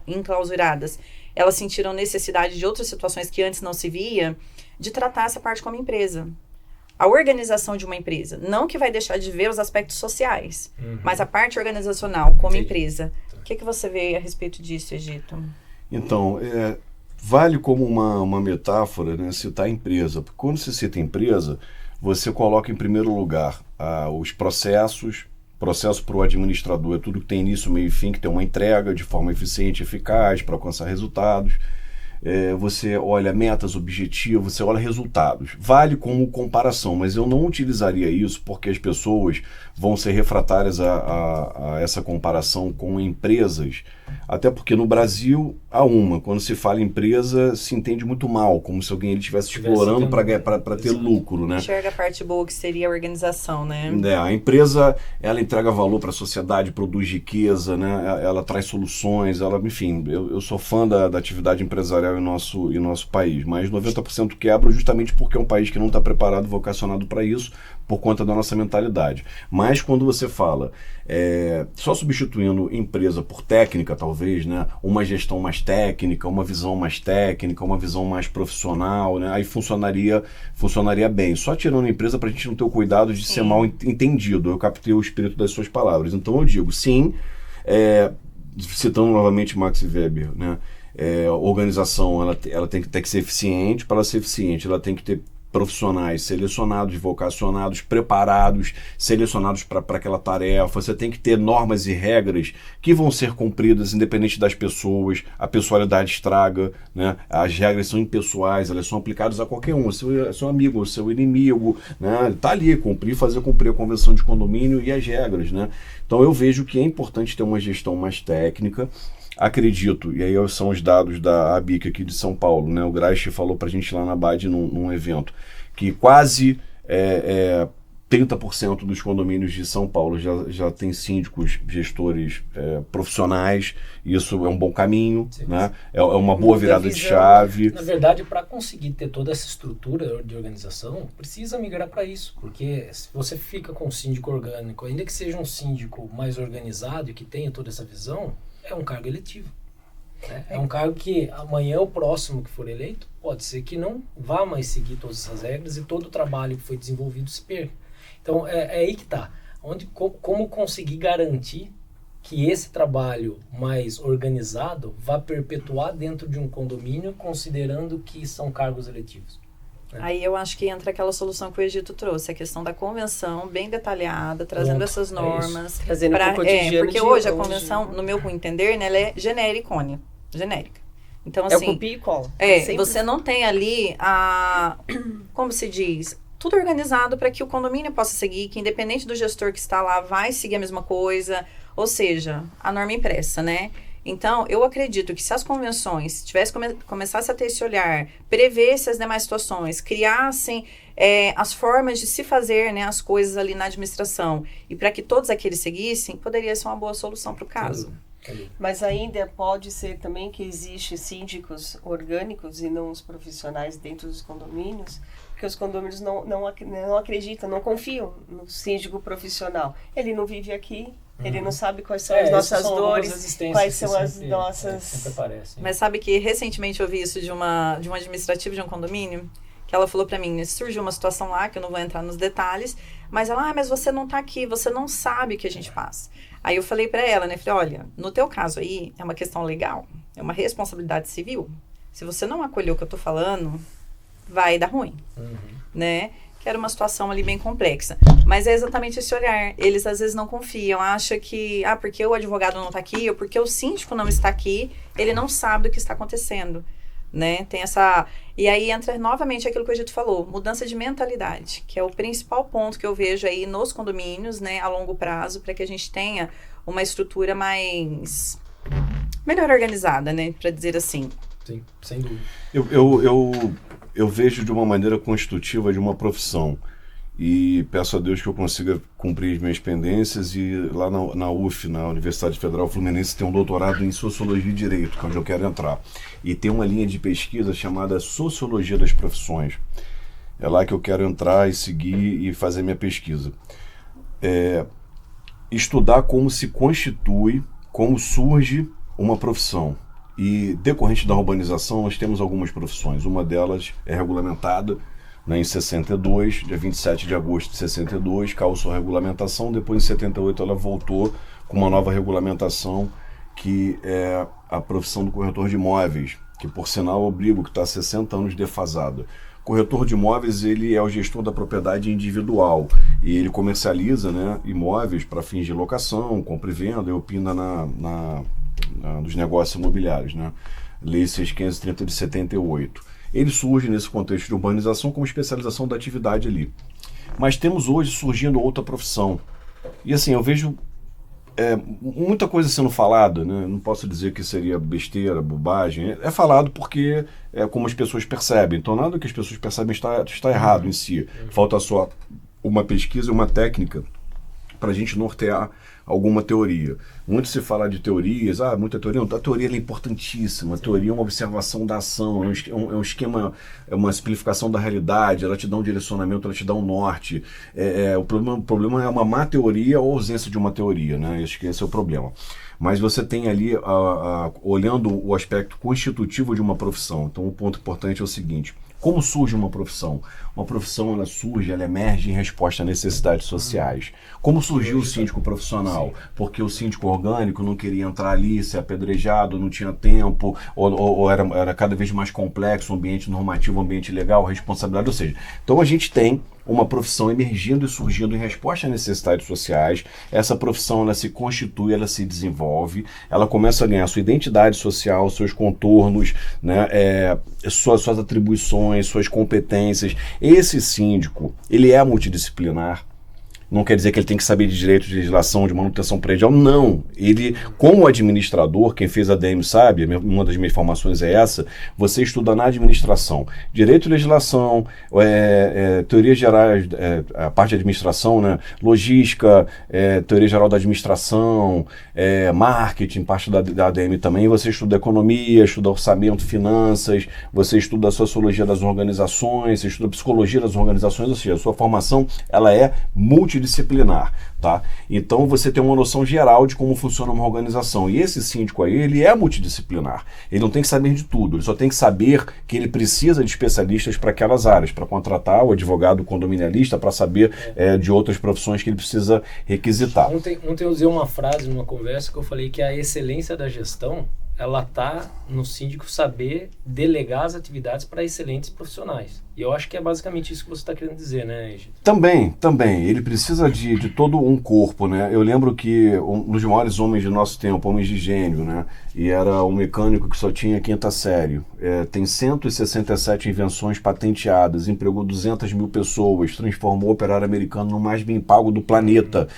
S3: enclausuradas, elas sentiram necessidade de outras situações que antes não se via, de tratar essa parte como empresa. A organização de uma empresa, não que vai deixar de ver os aspectos sociais, mas a parte organizacional como empresa. O que você vê a respeito disso, Egito?
S4: Então, vale como uma metáfora, né, citar a empresa. Porque quando se cita empresa, você coloca em primeiro lugar os processos. Processo para o administrador é tudo que tem início, meio e fim, que tem uma entrega de forma eficiente e eficaz para alcançar resultados. Você olha metas, objetivos, você olha resultados. Vale como comparação, mas eu não utilizaria isso porque as pessoas vão ser refratárias a essa comparação com empresas. Até porque no Brasil, quando se fala em empresa, se entende muito mal, como se alguém estivesse explorando para ter lucro, né?
S3: Enxerga a parte boa que seria a organização, né?
S4: A empresa, ela entrega valor para a sociedade, produz riqueza, né? Ela traz soluções, enfim, eu sou fã da atividade empresarial em nosso país, mas 90% quebra justamente porque é um país que não está preparado, vocacionado para isso, por conta da nossa mentalidade. Mas quando você fala, só substituindo empresa por técnica, talvez, né? Uma gestão mais técnica, uma visão mais técnica, uma visão mais profissional, né? Aí funcionaria bem. Só tirando a empresa para a gente não ter o cuidado de ser mal entendido. Eu captei o espírito das suas palavras. Então eu digo, sim, citando novamente Max Weber, né? A organização ela tem que ser eficiente. Para ela ser eficiente, ela tem que ter profissionais selecionados, vocacionados, preparados, selecionados para aquela tarefa. Você tem que ter normas e regras que vão ser cumpridas independente das pessoas. A pessoalidade estraga, né? As regras são impessoais, elas são aplicadas a qualquer um, seu amigo, seu inimigo, né? Tá ali, fazer cumprir a convenção de condomínio e as regras, né? Então eu vejo que é importante ter uma gestão mais técnica. Acredito, e aí são os dados da ABIC aqui de São Paulo, né? O Graich falou para a gente lá na BAD num evento, que quase 30% dos condomínios de São Paulo já tem síndicos, gestores profissionais. Isso é um bom caminho, né? É uma boa virada de chave.
S1: Na verdade, para conseguir ter toda essa estrutura de organização, precisa migrar para isso, porque se você fica com um síndico orgânico, ainda que seja um síndico mais organizado e que tenha toda essa visão, é um cargo eletivo. Né? É um cargo que amanhã o próximo que for eleito pode ser que não vá mais seguir todas essas regras e todo o trabalho que foi desenvolvido se perca. Então é aí que está. Como conseguir garantir que esse trabalho mais organizado vá perpetuar dentro de um condomínio, considerando que são cargos eletivos.
S3: Aí eu acho que entra aquela solução que o Egito trouxe, a questão da convenção bem detalhada, trazendo essas normas.
S2: Trazendo para o cotidiano.
S3: Porque hoje a convenção, no meu entender, né, ela é genérica. Então, assim,
S2: é o copia e cola.
S3: Você não tem ali como se diz, tudo organizado para que o condomínio possa seguir, que independente do gestor que está lá, vai seguir a mesma coisa. Ou seja, a norma impressa, né? Então, eu acredito que se as convenções começassem a ter esse olhar, prevesse as demais situações, criassem as formas de se fazer, né, as coisas ali na administração, e para que todos aqueles seguissem, poderia ser uma boa solução para o caso.
S2: Mas ainda pode ser também que existe síndicos orgânicos e não os profissionais dentro dos condomínios, porque os condomínios não acreditam, não confiam no síndico profissional. Ele não vive aqui, ele não sabe quais são as nossas dores, quais são as nossas...
S1: Sempre aparece.
S3: Mas sabe que recentemente eu vi isso de uma administrativa de um condomínio, que ela falou pra mim, surgiu uma situação lá, que eu não vou entrar nos detalhes, mas ela, mas você não tá aqui, você não sabe o que a gente passa. Aí eu falei pra ela, né, falei, olha, no teu caso aí, é uma questão legal, é uma responsabilidade civil. Se você não acolheu o que eu tô falando, vai dar ruim, né? Que era uma situação ali bem complexa. Mas é exatamente esse olhar. Eles às vezes não confiam, acham que, porque o advogado não está aqui, ou porque o síndico não está aqui, ele não sabe do que está acontecendo. né? Tem essa... E aí entra novamente aquilo que o Egito falou, mudança de mentalidade, que é o principal ponto que eu vejo aí nos condomínios, né, a longo prazo, para que a gente tenha uma estrutura melhor organizada, né, para dizer assim.
S1: Sim, sem dúvida.
S4: Eu vejo de uma maneira constitutiva de uma profissão e peço a Deus que eu consiga cumprir as minhas pendências e lá na UF, na Universidade Federal Fluminense, tem um doutorado em Sociologia e Direito, que é onde eu quero entrar. E tem uma linha de pesquisa chamada Sociologia das Profissões. É lá que eu quero entrar e seguir e fazer minha pesquisa. Estudar como se constitui, como surge uma profissão. E decorrente da urbanização, nós temos algumas profissões. Uma delas é regulamentada, né, em 62, dia 27 de agosto de 62, caiu sua regulamentação. Depois, em 78, ela voltou com uma nova regulamentação, que é a profissão do corretor de imóveis, que, por sinal, obriga, que está há 60 anos defasada. O corretor de imóveis, ele é o gestor da propriedade individual e ele comercializa, né, imóveis para fins de locação, compra e venda e opina dos negócios imobiliários, né? Lei 6.530 de 78. Ele surge nesse contexto de urbanização como especialização da atividade ali. Mas temos hoje surgindo outra profissão. E assim, eu vejo muita coisa sendo falada, né? Não posso dizer que seria besteira, bobagem. É falado porque é como as pessoas percebem. Então nada que as pessoas percebem está errado em si. Falta só uma pesquisa e uma técnica para a gente nortear alguma teoria. Muito se fala de teorias, muita teoria. A teoria é importantíssima. A teoria é uma observação da ação, é um esquema, é uma simplificação da realidade, ela te dá um direcionamento, ela te dá um norte. O problema é uma má teoria ou ausência de uma teoria, né? Acho que esse é o problema. Mas você tem ali, olhando o aspecto constitutivo de uma profissão. Então, o ponto importante é o seguinte: como surge uma profissão? Uma profissão, ela surge, ela emerge em resposta a necessidades sociais. Como surgiu o síndico profissional? Porque o síndico orgânico não queria entrar ali, ser apedrejado, não tinha tempo, ou era cada vez mais complexo, o ambiente normativo, o ambiente legal, a responsabilidade. Ou seja, então a gente tem uma profissão emergindo e surgindo em resposta a necessidades sociais. Essa profissão, ela se constitui, ela se desenvolve, ela começa a ganhar sua identidade social, seus contornos, né, suas atribuições, suas competências. Esse síndico, ele é multidisciplinar. Não quer dizer que ele tem que saber de direito, de legislação, de manutenção predial. Não. Ele, como administrador, quem fez a ADM sabe, uma das minhas formações é essa, você estuda na administração. Direito e legislação, teorias gerais, a parte de administração, né? Logística, teoria geral da administração, marketing, parte da ADM também. Você estuda economia, estuda orçamento, finanças, você estuda a sociologia das organizações, você estuda a psicologia das organizações, ou seja, a sua formação, ela é multidisciplinar, tá? Então você tem uma noção geral de como funciona uma organização. E esse síndico aí, ele é multidisciplinar. Ele não tem que saber de tudo, ele só tem que saber que ele precisa de especialistas para aquelas áreas, para contratar o advogado condominialista, para saber de outras profissões que ele precisa requisitar.
S1: Ontem eu usei uma frase numa conversa que eu falei que a excelência da gestão, ela está no síndico saber delegar as atividades para excelentes profissionais. E eu acho que é basicamente isso que você está querendo dizer, né, Egito?
S4: Também. Ele precisa de todo um corpo, né? Eu lembro que um dos maiores homens de nosso tempo, homens de gênio, né? E era um mecânico que só tinha 5ª série. Tem 167 invenções patenteadas, empregou 200 mil pessoas, transformou o operário americano no mais bem pago do planeta.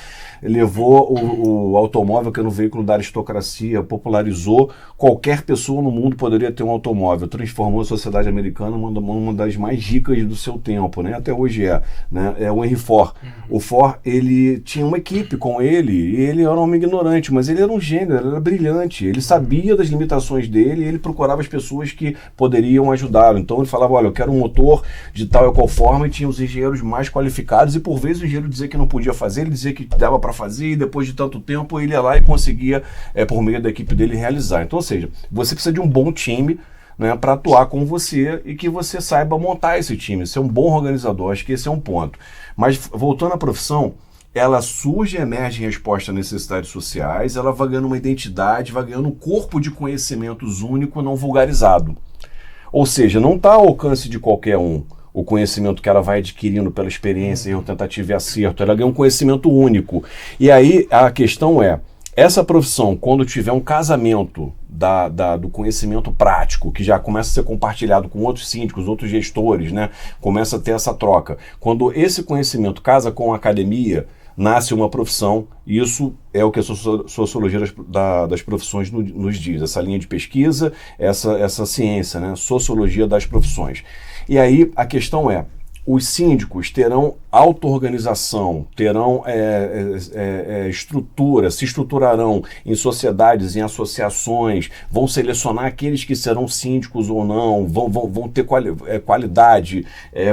S4: Levou o automóvel, que era um veículo da aristocracia, popularizou. Qualquer pessoa no mundo poderia ter um automóvel. Transformou a sociedade americana uma das mais ricas do seu tempo, né? Até hoje né? É o Henry Ford. O Ford, ele tinha uma equipe com ele, e ele era um homem ignorante, mas ele era um gênio, ele era brilhante. Ele sabia das limitações dele e ele procurava as pessoas que poderiam ajudá-lo. Então ele falava, olha, eu quero um motor de tal e qual forma, e tinha os engenheiros mais qualificados, e por vezes o engenheiro dizia que não podia fazer, ele dizia que dava para fazer, e depois de tanto tempo ele ia lá e conseguia, por meio da equipe dele, realizar. Então, ou seja, você precisa de um bom time, né, para atuar com você e que você saiba montar esse time, ser um bom organizador. Acho que esse é um ponto. Mas voltando à profissão, ela surge e emerge em resposta a necessidades sociais, ela vai ganhando uma identidade, vai ganhando um corpo de conhecimentos único, não vulgarizado. Ou seja, não está ao alcance de qualquer um o conhecimento que ela vai adquirindo pela experiência, erro, tentativa e acerto. Ela ganha um conhecimento único. E aí a questão é, Essa profissão, quando tiver um casamento do conhecimento prático, que já começa a ser compartilhado com outros síndicos, outros gestores, né? Começa a ter essa troca. Quando esse conhecimento casa com a academia, nasce uma profissão, e isso é o que a sociologia das profissões nos diz, essa linha de pesquisa, essa ciência, né? Sociologia das profissões. E aí a questão é, os síndicos terão auto-organização, terão estrutura, se estruturarão em sociedades, em associações, vão selecionar aqueles que serão síndicos ou não, vão ter qualidade,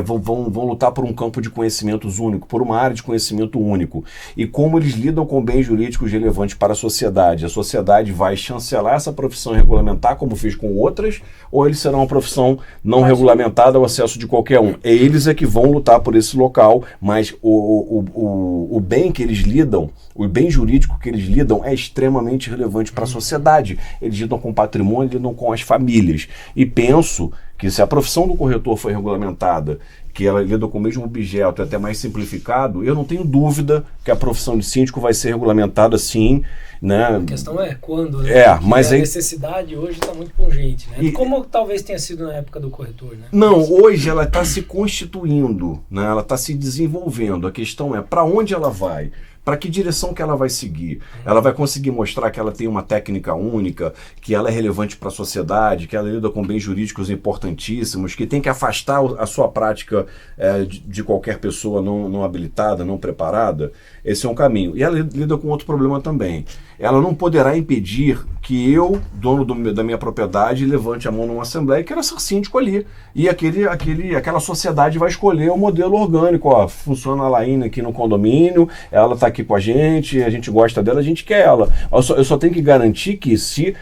S4: vão lutar por um campo de conhecimentos único, por uma área de conhecimento único. E como eles lidam com bens jurídicos relevantes para a sociedade vai chancelar essa profissão e regulamentar, como fez com outras, ou eles serão uma profissão não regulamentada ao acesso de qualquer um. Eles é que vão lutar por esse local, mas o bem que eles lidam, o bem jurídico que eles lidam é extremamente relevante para a sociedade. Eles lidam com patrimônio, lidam com as famílias. E penso que se a profissão do corretor foi regulamentada, que ela lida com o mesmo objeto, até mais simplificado, eu não tenho dúvida que a profissão de síndico vai ser regulamentada sim, né?
S1: A questão é quando, né?
S4: Mas
S1: a necessidade hoje está muito pungente, né? Como talvez tenha sido na época do corretor, né?
S4: Não, hoje ela está se constituindo, né? Ela está se desenvolvendo. A questão é para onde ela vai? Para que direção que ela vai seguir? Ela vai conseguir mostrar que ela tem uma técnica única, que ela é relevante para a sociedade, que ela lida com bens jurídicos importantíssimos, que tem que afastar a sua prática de qualquer pessoa não habilitada, não preparada? Esse é um caminho. E ela lida com outro problema também. Ela não poderá impedir que eu, dono da minha propriedade, levante a mão numa assembleia e queira ser síndico ali. E aquela sociedade vai escolher o modelo orgânico. Ó, funciona a Laína aqui no condomínio, ela está aqui com a gente gosta dela, a gente quer ela. Eu só tenho que garantir que se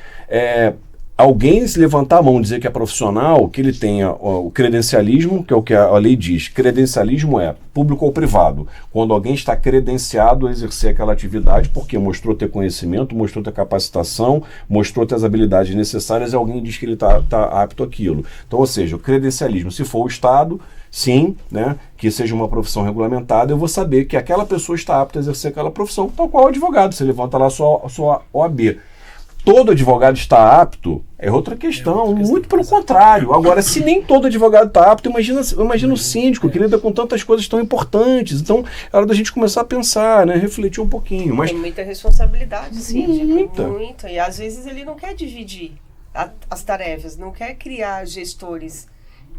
S4: alguém se levantar a mão e dizer que é profissional, que ele tenha o credencialismo, que é o que a lei diz. Credencialismo é público ou privado. Quando alguém está credenciado a exercer aquela atividade, porque mostrou ter conhecimento, mostrou ter capacitação, mostrou ter as habilidades necessárias, e alguém diz que ele está apto àquilo. Então, ou seja, o credencialismo, se for o Estado, sim, né, que seja uma profissão regulamentada, eu vou saber que aquela pessoa está apta a exercer aquela profissão, tal qual o advogado. Você levanta lá a sua OAB. Todo advogado está apto, é outra questão, muito pelo contrário. Agora, se nem todo advogado está apto, imagina o síndico que lida com tantas coisas tão importantes. Então, é hora da gente começar a pensar, né, refletir um pouquinho. Mas
S2: tem muita responsabilidade, síndico, muita. E às vezes ele não quer dividir as tarefas, não quer criar gestores,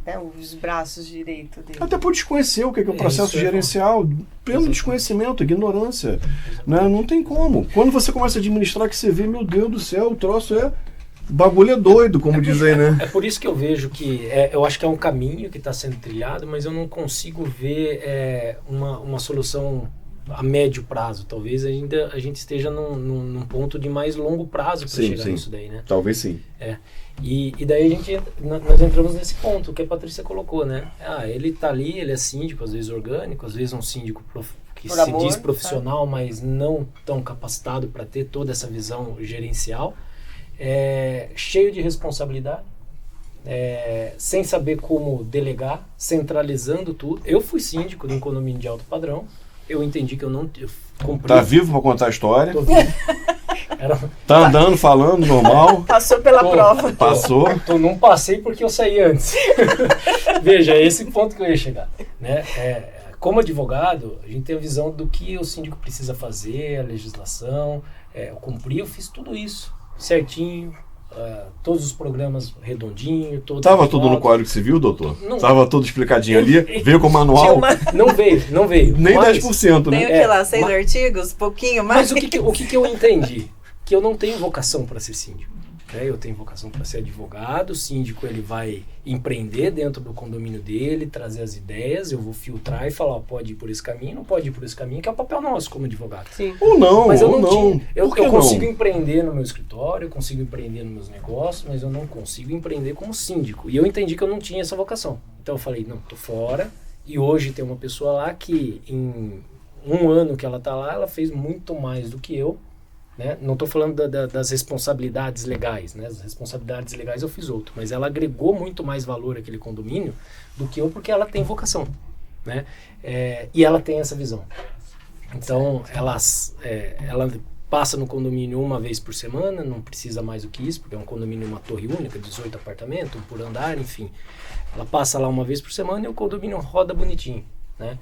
S2: né, os braços direitos dele.
S4: Até por desconhecer o que é o processo gerencial, pelo desconhecimento, ignorância. Né? Não tem como. Quando você começa a administrar, que você vê, meu Deus do céu, o troço o bagulho é doido, como diz aí, né?
S1: É por isso que eu vejo que, eu acho que é um caminho que está sendo trilhado, mas eu não consigo ver uma solução a médio prazo. Talvez ainda a gente esteja num ponto de mais longo prazo para chegar nisso daí, né?
S4: Talvez sim.
S1: E daí nós entramos nesse ponto que a Patrícia colocou, né? Ele tá ali, ele é síndico, às vezes orgânico, às vezes um síndico que se diz profissional, mas não tão capacitado para ter toda essa visão gerencial, cheio de responsabilidade, sem saber como delegar, centralizando tudo. Eu fui síndico de um condomínio de alto padrão, eu entendi que eu cumpri.
S4: Tá vivo para contar a história?
S1: Tô vivo.
S4: Tá andando, falando, normal?
S2: Passou pela prova.
S4: Passou.
S1: Não passei porque eu saí antes. Veja, é esse ponto que eu ia chegar. Né? Como advogado, a gente tem a visão do que o síndico precisa fazer, a legislação. Eu cumpri, eu fiz tudo isso certinho. Todos os programas redondinho.
S4: Tava tudo no Código Civil, doutor? Tava tudo explicadinho ali? Veio com o manual?
S1: Não veio.
S4: Nem 10%, né?
S3: Tem o que lá, 6 artigos? Pouquinho mais.
S1: Mas o que eu entendi? Que eu não tenho vocação para ser síndico. Eu tenho vocação para ser advogado. O síndico ele vai empreender dentro do condomínio dele, trazer as ideias, eu vou filtrar e falar, pode ir por esse caminho, não pode ir por esse caminho, que é o papel nosso como advogado.
S2: Sim.
S4: Ou não,
S1: mas eu
S4: ou
S1: não. Eu consigo
S4: não?
S1: empreender no meu escritório, eu consigo empreender nos meus negócios, mas eu não consigo empreender como síndico. E eu entendi que eu não tinha essa vocação. Então eu falei, não, tô fora. E hoje tem uma pessoa lá que em um ano que ela tá lá, ela fez muito mais do que eu. Né? Não estou falando das responsabilidades legais, né? As responsabilidades legais eu fiz outro, mas ela agregou muito mais valor àquele condomínio do que eu, porque ela tem vocação, né? E ela tem essa visão. Então, ela passa no condomínio uma vez por semana, não precisa mais do que isso, porque é um condomínio, uma torre única, 18 apartamentos, um por andar, enfim. Ela passa lá uma vez por semana e o condomínio roda bonitinho, né?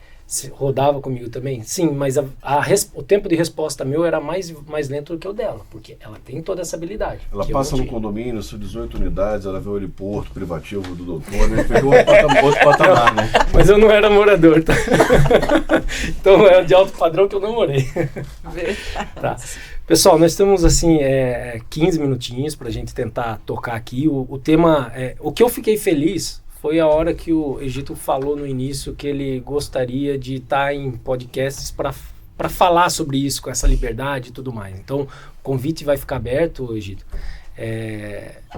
S1: Rodava comigo também? Sim, mas o tempo de resposta meu era mais lento do que o dela, porque ela tem toda essa habilidade.
S4: Ela passa no condomínio, são 18 unidades, ela vê o heliporto privativo do doutor, né? Pegou outro patamar, né?
S1: Mas eu não era morador, tá? Então é de alto padrão que eu não morei. Tá. Pessoal, nós temos assim 15 minutinhos para a gente tentar tocar aqui. O tema, o que eu fiquei feliz foi a hora que o Egito falou no início que ele gostaria de estar em podcasts para falar sobre isso, com essa liberdade e tudo mais. Então, o convite vai ficar aberto, Egito.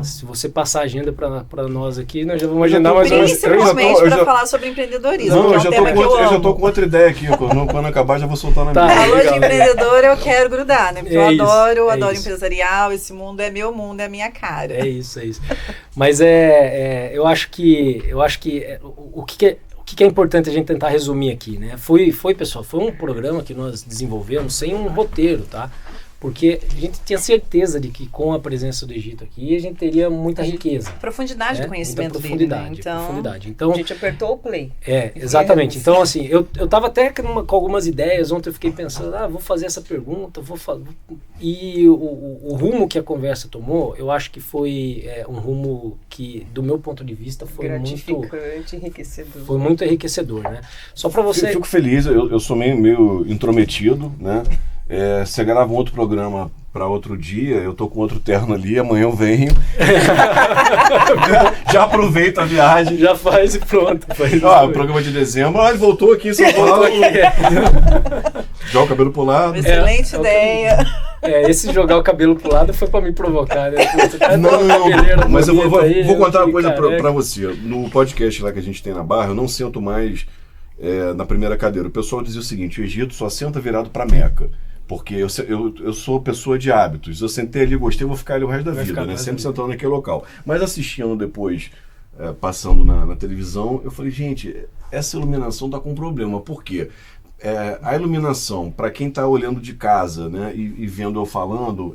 S1: Se você passar a agenda para nós aqui, nós já vamos agendar mais umas 3.
S3: Principalmente para falar sobre empreendedorismo.
S4: Não, eu já tô com outra ideia aqui. Quando acabar, já vou soltar na minha.
S3: Falou de empreendedor, eu quero grudar, né? Porque eu adoro
S1: isso.
S3: Empresarial, esse mundo é meu mundo, é a minha cara.
S1: É isso. Mas eu acho que o que é importante a gente tentar resumir aqui, né? Pessoal, foi um programa que nós desenvolvemos sem um roteiro, tá? Porque a gente tinha certeza de que com a presença do Egito aqui, a gente teria muita riqueza.
S3: Profundidade do conhecimento
S1: dele,
S3: né?
S1: Profundidade. Então,
S2: a gente apertou o play.
S1: Exatamente. Então, assim, eu tava até com algumas ideias, ontem eu fiquei pensando, vou fazer essa pergunta, e o rumo que a conversa tomou, eu acho que foi um rumo que, do meu ponto de vista, foi
S2: gratificante, enriquecedor.
S1: Foi muito enriquecedor, né? Só para você...
S4: Eu fico feliz, eu sou meio intrometido, né? Você grava um outro programa para outro dia, eu tô com outro terno ali, amanhã eu venho. Já aproveita a viagem.
S1: Já faz e pronto.
S4: O programa de dezembro, ele voltou aqui em São Paulo. Joga o cabelo pro lado.
S3: Excelente ideia.
S1: Esse jogar o cabelo pro lado foi para me provocar, né?
S4: Não, mas eu vou contar uma coisa para você. No podcast lá que a gente tem na Barra, eu não sento mais na primeira cadeira. O pessoal dizia o seguinte: o Egito só senta virado para Meca. Porque eu sou pessoa de hábitos. Eu sentei ali, gostei, vou ficar ali o resto da vida, né? Sempre sentando naquele local. Mas assistindo depois, passando na televisão, eu falei, gente, essa iluminação tá com problema. Por quê? A iluminação, para quem está olhando de casa, né, e vendo eu falando,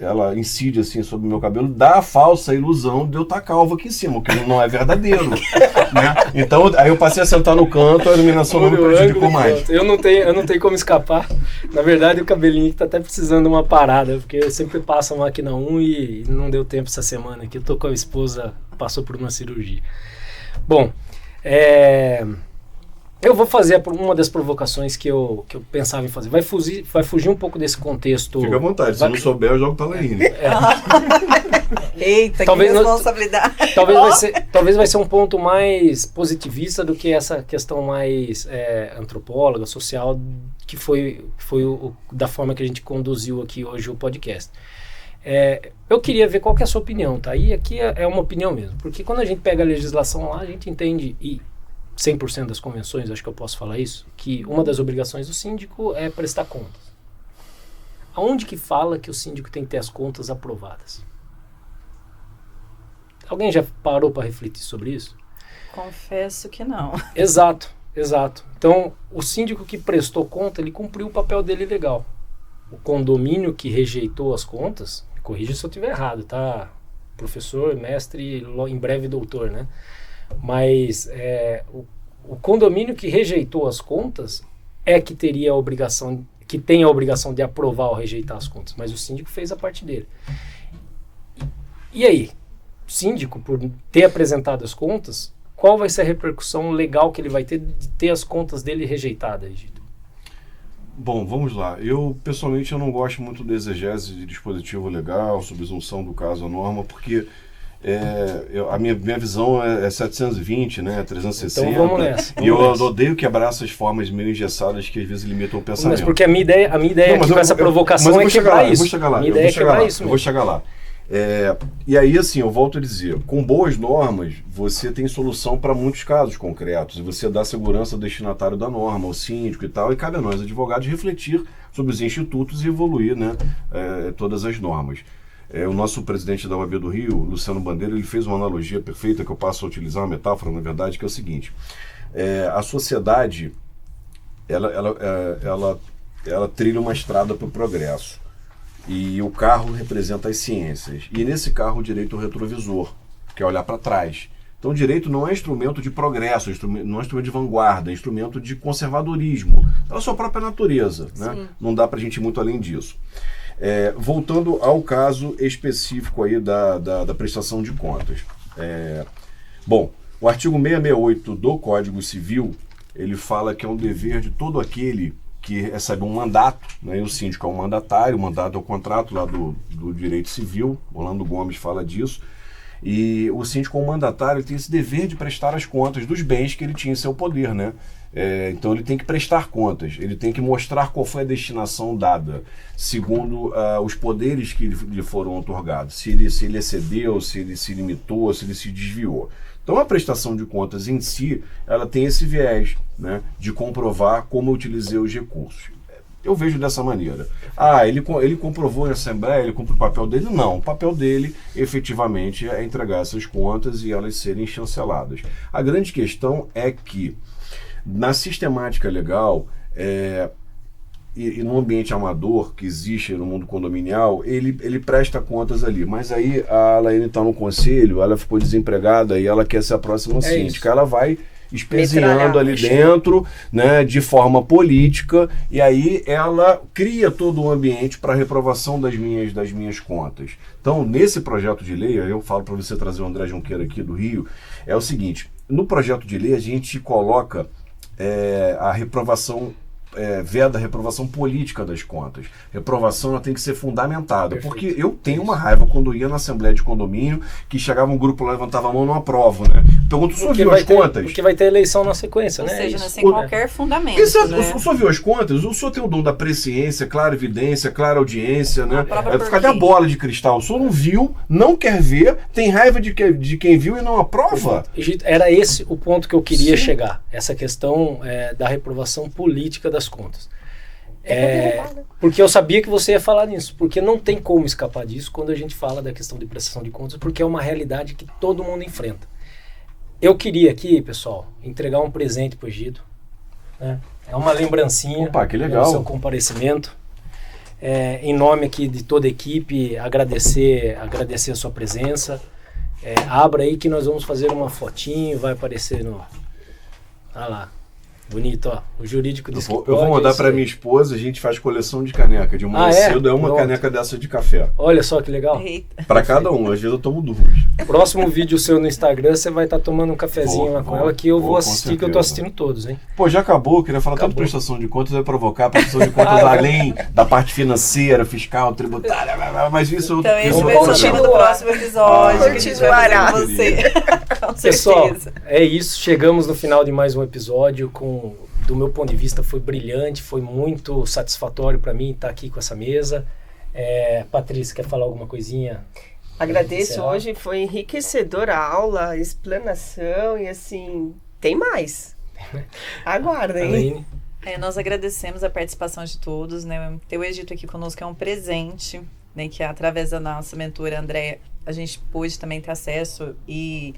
S4: ela incide assim sobre o meu cabelo, dá a falsa ilusão de eu estar calvo aqui em cima, o que não é verdadeiro. Né? Então, aí eu passei a sentar no canto, a iluminação não me prejudicou mais.
S1: Eu não tenho como escapar. Na verdade, o cabelinho está até precisando de uma parada, porque eu sempre passo a máquina 1 e não deu tempo essa semana aqui. Eu tô com a esposa, passou por uma cirurgia. Bom, eu vou fazer uma das provocações que eu pensava em fazer. Vai fugir um pouco desse contexto.
S4: Fica à vontade, se não souber, eu jogo Talaine.
S3: Eita, talvez que responsabilidade.
S1: Talvez vai ser um ponto mais positivista do que essa questão mais antropóloga, social, que foi da forma que a gente conduziu aqui hoje o podcast. Eu queria ver qual que é a sua opinião, tá? E aqui é uma opinião mesmo. Porque quando a gente pega a legislação lá, a gente entende... 100% das convenções, acho que eu posso falar isso, que uma das obrigações do síndico é prestar contas. Aonde que fala que o síndico tem que ter as contas aprovadas? Alguém já parou para refletir sobre isso?
S3: Confesso que não.
S1: Exato. Então, o síndico que prestou conta, ele cumpriu o papel dele legal. O condomínio que rejeitou as contas, corrija se eu estiver errado, tá? Professor, mestre, em breve doutor, né? Mas o condomínio que rejeitou as contas que tem a obrigação de aprovar ou rejeitar as contas, mas o síndico fez a parte dele. E aí, o síndico, por ter apresentado as contas, qual vai ser a repercussão legal que ele vai ter de ter as contas dele rejeitadas, Egito?
S4: Bom, vamos lá. Eu, pessoalmente, eu não gosto muito da exegese de dispositivo legal, subsunção do caso à norma, porque a minha visão é 720, né? 360.
S1: Então vamos nessa.
S4: E eu odeio quebrar essas formas meio engessadas que às vezes limitam o pensamento.
S1: Mas porque a minha ideia com essa provocação é quebrar isso.
S4: Eu vou chegar lá. E aí, assim, eu volto a dizer, com boas normas, você tem solução para muitos casos concretos. E você dá segurança ao destinatário da norma, ao síndico e tal. E cabe a nós, advogados, refletir sobre os institutos e evoluir, né, todas as normas. O nosso presidente da OAB do Rio, Luciano Bandeira, ele fez uma analogia perfeita que eu passo a utilizar, uma metáfora, na verdade, que é o seguinte. A sociedade, ela ela trilha uma estrada para o progresso. E o carro representa as ciências. E nesse carro o direito é o retrovisor, que é olhar para trás. Então o direito não é instrumento de progresso, não é instrumento de vanguarda, é instrumento de conservadorismo. Pela sua própria natureza, né? Não dá para a gente ir muito além disso. Voltando ao caso específico aí da prestação de contas. Bom, o artigo 668 do Código Civil, ele fala que é um dever de todo aquele que recebe um mandato, né? E o síndico é um mandatário, o mandato é o contrato lá do direito civil, Orlando Gomes fala disso, e o síndico é um mandatário, ele tem esse dever de prestar as contas dos bens que ele tinha em seu poder, né? Então ele tem que prestar contas, ele tem que mostrar qual foi a destinação dada, segundo os poderes que lhe foram otorgados, se ele excedeu, se ele se limitou, se ele se desviou. Então a prestação de contas em si, ela tem esse viés, né, de comprovar como eu utilizei os recursos. Eu vejo dessa maneira. Ele comprovou em assembleia, ele cumpriu o papel dele? Não, o papel dele efetivamente é entregar essas contas e elas serem chanceladas. A grande questão é que na sistemática legal e no ambiente amador que existe no mundo condominial, ele presta contas ali. Mas aí a Laine está no conselho, ela ficou desempregada e ela quer ser a próxima síndica. Ela vai espezinhando ali dentro, né, de forma política, e aí ela cria todo o ambiente para reprovação das minhas contas. Então, nesse projeto de lei, eu falo para você trazer o André Junqueira aqui do Rio, é o seguinte: no projeto de lei a gente coloca a reprovação, veda a reprovação política das contas. Reprovação ela tem que ser fundamentada. Perfeito. Porque eu tenho uma raiva quando ia na Assembleia de Condomínio, que chegava um grupo lá, levantava a mão, não aprova, né? Pergunto, o senhor viu as contas?
S1: Porque vai ter eleição na sequência, né?
S3: Ou seja, sem qualquer fundamento. Né?
S4: O senhor viu as contas? O senhor tem o dom da presciência, clara evidência, clara audiência, né? Cadê a bola de cristal? O senhor não viu, não quer ver, tem raiva de quem viu e não aprova?
S1: Era esse o ponto que eu queria chegar. Essa questão da reprovação política das contas. Porque eu sabia que você ia falar nisso, porque não tem como escapar disso quando a gente fala da questão de prestação de contas, porque é uma realidade que todo mundo enfrenta. Eu queria aqui, pessoal, entregar um presente para o Egito, né? É uma lembrancinha.
S4: Opa, que legal.
S1: Do seu comparecimento. Em nome aqui de toda a equipe, agradecer a sua presença. Abra aí que nós vamos fazer uma fotinho, vai aparecer no... Olha lá. Bonito, ó. O jurídico disse que pode. Eu
S4: vou mandar para minha esposa, a gente faz coleção de caneca. De manhã cedo é uma Pronto. Caneca dessa de café.
S1: Olha só que legal.
S4: Para cada um, às vezes eu tomo duas.
S1: Próximo vídeo seu no Instagram, você vai estar tomando um cafezinho lá com ela, que eu vou assistir, que eu tô assistindo todos, hein?
S4: Pô, já acabou, eu queria falar tanto de prestação de contas, vai provocar a prestação de contas além da parte financeira, fiscal, tributária, mas isso...
S3: Então esse vai ser o tema do próximo episódio, que a gente vai fazer com você. Com certeza.
S1: Pessoal, é isso, chegamos no final de mais um episódio do meu ponto de vista foi brilhante, foi muito satisfatório para mim estar aqui com essa mesa. Patrícia, quer falar alguma coisinha?
S2: Agradeço, hoje foi enriquecedora a aula, a explanação e assim, tem mais. Aguardem.
S3: Nós agradecemos a participação de todos, né? Ter o Egito aqui conosco é um presente, né? Que através da nossa mentora Andréa, a gente pôde também ter acesso e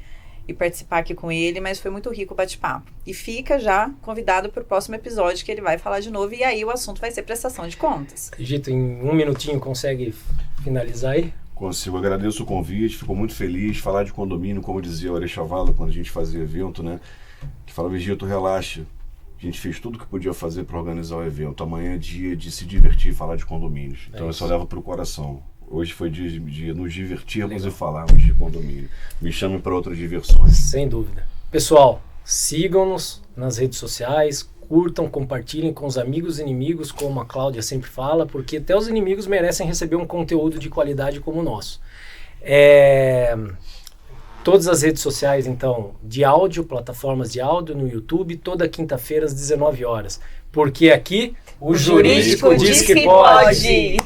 S3: participar aqui com ele, mas foi muito rico o bate-papo. E fica já convidado para o próximo episódio, que ele vai falar de novo, e aí o assunto vai ser prestação de contas.
S1: Egito, em um minutinho consegue finalizar aí?
S4: Consigo, agradeço o convite, fico muito feliz. Falar de condomínio, como dizia o Arechavalo quando a gente fazia evento, né? Que falava, Egito, relaxa. A gente fez tudo que podia fazer para organizar o evento. Amanhã é dia de se divertir e falar de condomínios. Então eu só levo para o coração. Hoje foi dia de nos divertirmos e falarmos de condomínio. Me chamem para outras diversões.
S1: Sem dúvida. Pessoal, sigam-nos nas redes sociais, curtam, compartilhem com os amigos e inimigos, como a Cláudia sempre fala, porque até os inimigos merecem receber um conteúdo de qualidade como o nosso. Todas as redes sociais, então, de áudio, plataformas de áudio no YouTube, toda quinta-feira às 19 horas. Porque aqui o jurídico diz que pode.